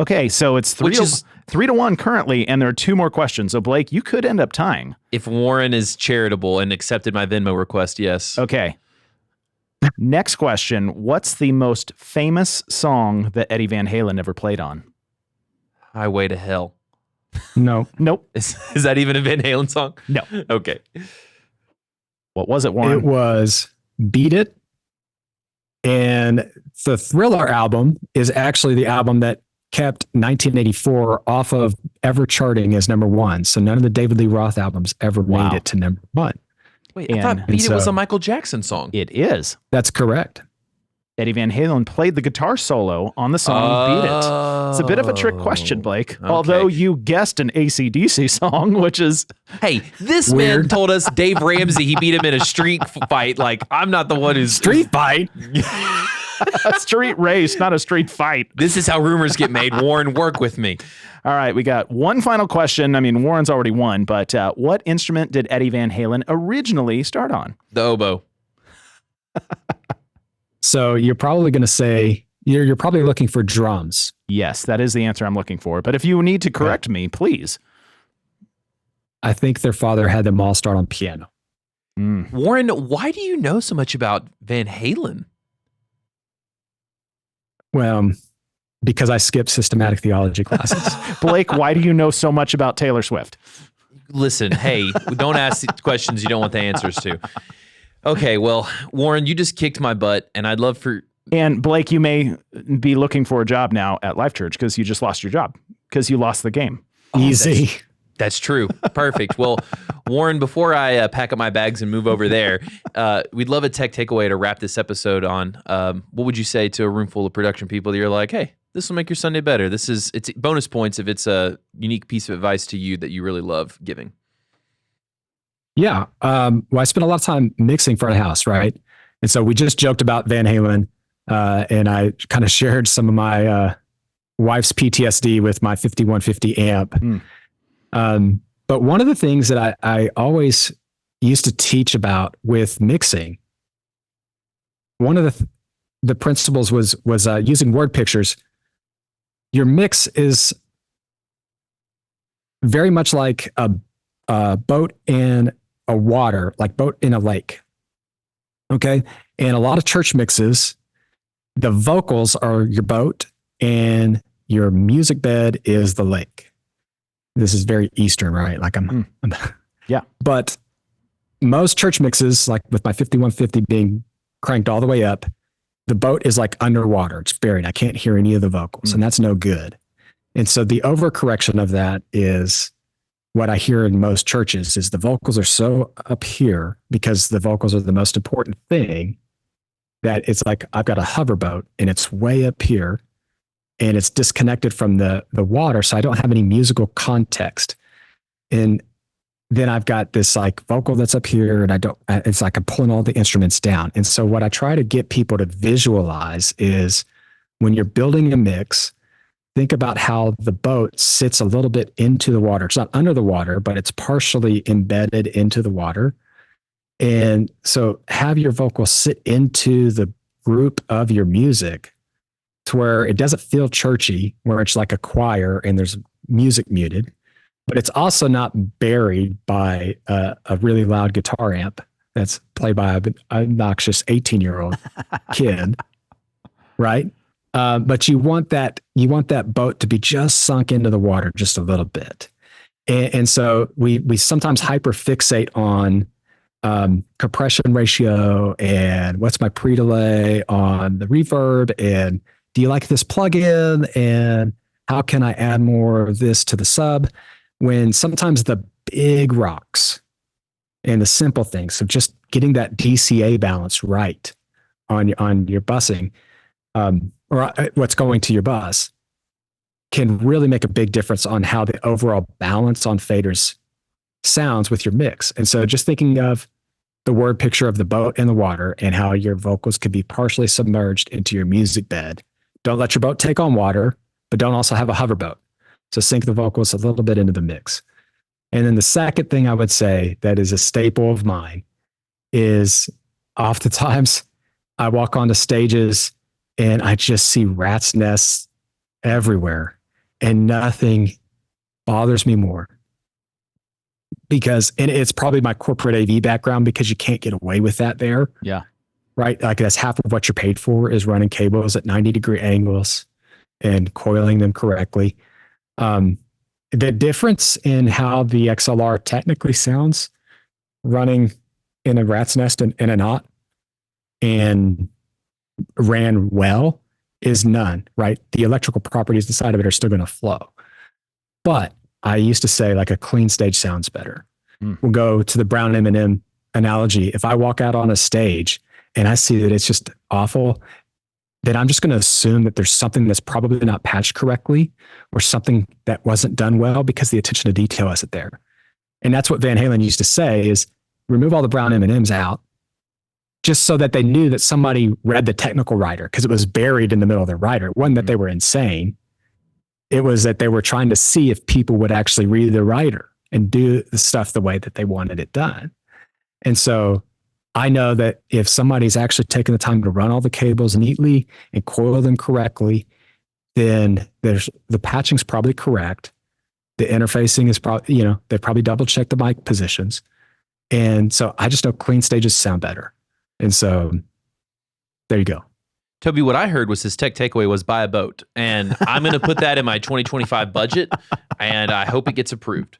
A: okay. So it's 3-1 currently, and there are 2 more questions. So Blake, you could end up tying.
B: If Warren is charitable and accepted my Venmo request, yes.
A: Okay. Next question. What's the most famous song that Eddie Van Halen ever played on?
B: Highway to Hell.
D: No.
A: Nope.
B: Is that even a Van Halen song?
A: No.
B: Okay.
A: What was it, Warren?
D: It was Beat It. And the Thriller album is actually the album that kept 1984 off of ever charting as number 1. So none of the David Lee Roth albums ever
A: Wow.
D: made it to number 1.
B: Wait, I
A: And-
B: thought Beat It
D: and
B: was
D: so-
B: a Michael Jackson song.
A: It is.
D: That's correct.
A: Eddie Van Halen played the guitar solo on the song Beat It. It's a bit of a trick question, Blake.
B: Okay.
A: Although you guessed an AC/DC song, which is
B: Hey, this man
D: Weird.
B: told us Dave Ramsey he beat him in a street fight. Like, I'm not the one who's
D: Street Fight.
A: a street race, not a street fight.
B: This is how rumors get made. Warren, work with me.
A: All right, we got one final question. I mean, Warren's already won, but what instrument did Eddie Van Halen originally start on?
B: The oboe.
D: So you're probably going to say you're probably looking for drums.
A: Yes, that is the answer I'm looking for. But if you need to correct me, please.
D: I think their father had them all start on piano.
B: Warren, why do you know so much about Van Halen?
D: Well, because I skipped systematic theology classes.
A: Blake, why do you know so much about Taylor Swift?
B: Listen, hey, don't ask questions you don't want the answers to. Okay, well, Warren, you just kicked my butt, and I'd love for...
A: And Blake, you may be looking for a job now at Life Church because you just lost your job because you lost the game.
D: Easy.
B: That's true. Perfect. Well, Warren, before I pack up my bags and move over there, we'd love a tech takeaway to wrap this episode on. What would you say to a room full of production people that you're like, hey, this will make your Sunday better? It's bonus points if it's a unique piece of advice to you that you really love giving.
D: Yeah. Well, I spent a lot of time mixing front of house, right? And so we just joked about Van Halen, and I kind of shared some of my wife's PTSD with my 5150 amp. But one of the things that I always used to teach about with mixing, one of the principles was using word pictures. Your mix is very much like a boat in a water, like boat in a lake. Okay. And a lot of church mixes, the vocals are your boat and your music bed is the lake. This is very Eastern, right? Like
A: Yeah.
D: But most church mixes, like with my 5150 being cranked all the way up, the boat is like underwater. It's buried. I can't hear any of the vocals, and that's no good. And so the overcorrection of that is what I hear in most churches is the vocals are so up here because the vocals are the most important thing that it's like I've got a hoverboat and it's way up here and it's disconnected from the water. So I don't have any musical context. And then I've got this like vocal that's up here and it's like I'm pulling all the instruments down. And so what I try to get people to visualize is when you're building a mix, think about how the boat sits a little bit into the water. It's not under the water, but it's partially embedded into the water. And so have your vocal sit into the group of your music to where it doesn't feel churchy, where it's like a choir and there's music muted, but it's also not buried by a really loud guitar amp that's played by an obnoxious 18-year-old kid, right? But you want that boat to be just sunk into the water just a little bit. And so we sometimes hyperfixate on compression ratio and what's my pre-delay on the reverb, and do you like this plugin, and how can I add more of this to the sub, when sometimes the big rocks and the simple things, so just getting that DCA balance right on your busing, or what's going to your bus, can really make a big difference on how the overall balance on faders sounds with your mix. And so just thinking of the word picture of the boat in the water and how your vocals could be partially submerged into your music bed. Don't let your boat take on water, but don't also have a hover boat. So sink the vocals a little bit into the mix. And then the second thing I would say that is a staple of mine is oftentimes I walk onto stages and I just see rats' nests everywhere, and nothing bothers me more, because, and it's probably my corporate AV background, because you can't get away with that there.
A: Yeah.
D: Right. Like that's half of what you're paid for, is running cables at 90-degree angles and coiling them correctly. The difference in how the XLR technically sounds running in a rat's nest and a knot and ran well is none, right? The electrical properties inside of it are still going to flow. But I used to say, like, a clean stage sounds better. We'll go to the Brown M&M analogy. If I walk out on a stage and I see that it's just awful, then I'm just going to assume that there's something that's probably not patched correctly, or something that wasn't done well, because the attention to detail isn't there. And that's what Van Halen used to say, is remove all the Brown M&Ms out, just so that they knew that somebody read the technical writer, because it was buried in the middle of the writer. It wasn't that they were insane. It was that they were trying to see if people would actually read the writer and do the stuff the way that they wanted it done. And so I know that if somebody's actually taken the time to run all the cables neatly and coil them correctly, then the patching's probably correct. The interfacing is probably, they probably double checked the mic positions. And so I just know clean stages sound better. And so there you go.
B: Toby, what I heard was his tech takeaway was buy a boat. And I'm going to put that in my 2025 budget, and I hope it gets approved.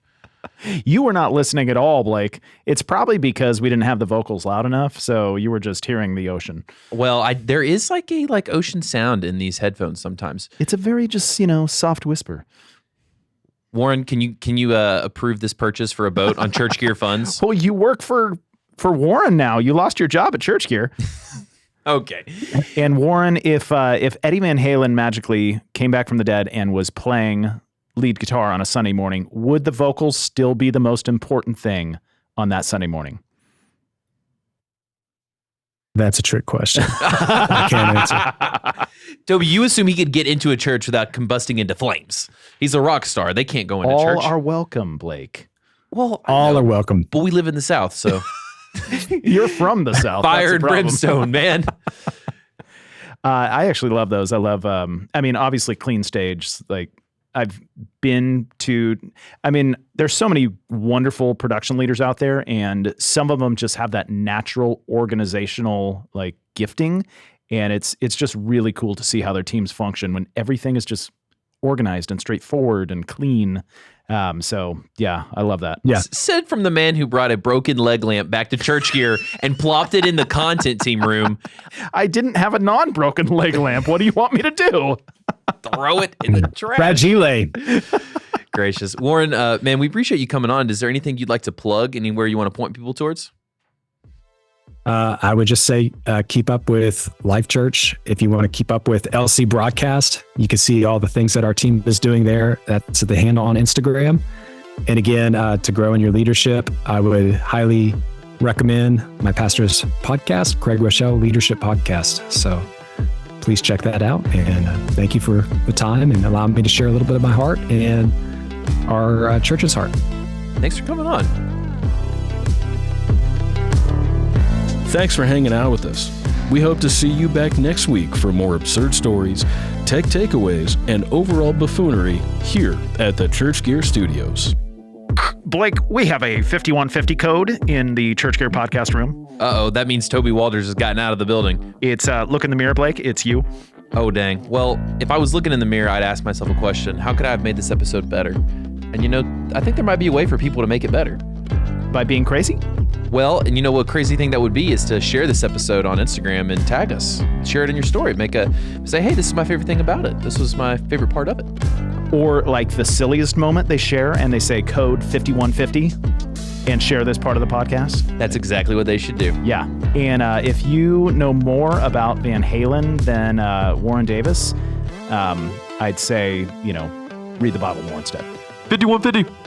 A: You were not listening at all, Blake. It's probably because we didn't have the vocals loud enough, so you were just hearing the ocean.
B: Well, there is like a ocean sound in these headphones sometimes.
A: It's a very just, soft whisper.
B: Warren, can you approve this purchase for a boat on Church Gear funds?
A: Well, you work for Warren now. You lost your job at Church Gear.
B: Okay.
A: And Warren, if Eddie Van Halen magically came back from the dead and was playing lead guitar on a Sunday morning, would the vocals still be the most important thing on that Sunday morning?
D: That's a trick question. I can't answer.
B: Toby, you assume he could get into a church without combusting into flames. He's a rock star. They can't go into church.
A: All are welcome, Blake.
B: Well,
D: all are welcome.
B: But we live in the South, so...
A: You're from the South.
B: Fire and brimstone, man.
A: I actually love those. I love, obviously clean stage. Like, I've been to, there's so many wonderful production leaders out there, and some of them just have that natural organizational gifting. And it's just really cool to see how their teams function when everything is just organized and straightforward and clean. So yeah, I love that.
D: Yeah.
B: Said from the man who brought a broken leg lamp back to Church Gear and plopped it in the content team room.
A: I didn't have a non-broken leg lamp. What do you want me to do?
B: Throw it in the trash.
D: Fragile.
B: Gracious. Warren, man, we appreciate you coming on. Is there anything you'd like to plug? Anywhere you want to point people towards?
D: I would just say keep up with Life Church. If you want to keep up with LC Broadcast, you can see all the things that our team is doing there. That's the handle on Instagram. And again, to grow in your leadership, I would highly recommend my pastor's podcast, Craig Rochelle Leadership Podcast. So please check that out. And thank you for the time and allowing me to share a little bit of my heart and our church's heart.
B: Thanks for coming on.
C: Thanks for hanging out with us. We hope to see you back next week for more absurd stories, tech takeaways, and overall buffoonery here at the Church Gear Studios.
A: Blake, we have a 5150 code in the Church Gear podcast room.
B: Uh-oh, that means Toby Walters has gotten out of the building.
A: It's look in the mirror, Blake. It's you.
B: Oh, dang. Well, if I was looking in the mirror, I'd ask myself a question. How could I have made this episode better? And I think there might be a way for people to make it better.
A: By being crazy?
B: Well, and a crazy thing that would be is to share this episode on Instagram and tag us. Share it in your story. Say, hey, this is my favorite thing about it. This was my favorite part of it.
A: Or like the silliest moment they share and they say code 5150 and share this part of the podcast.
B: That's exactly what they should do.
A: Yeah. And if you know more about Van Halen than Warren Davis, I'd say, read the Bible more instead.
B: 5150.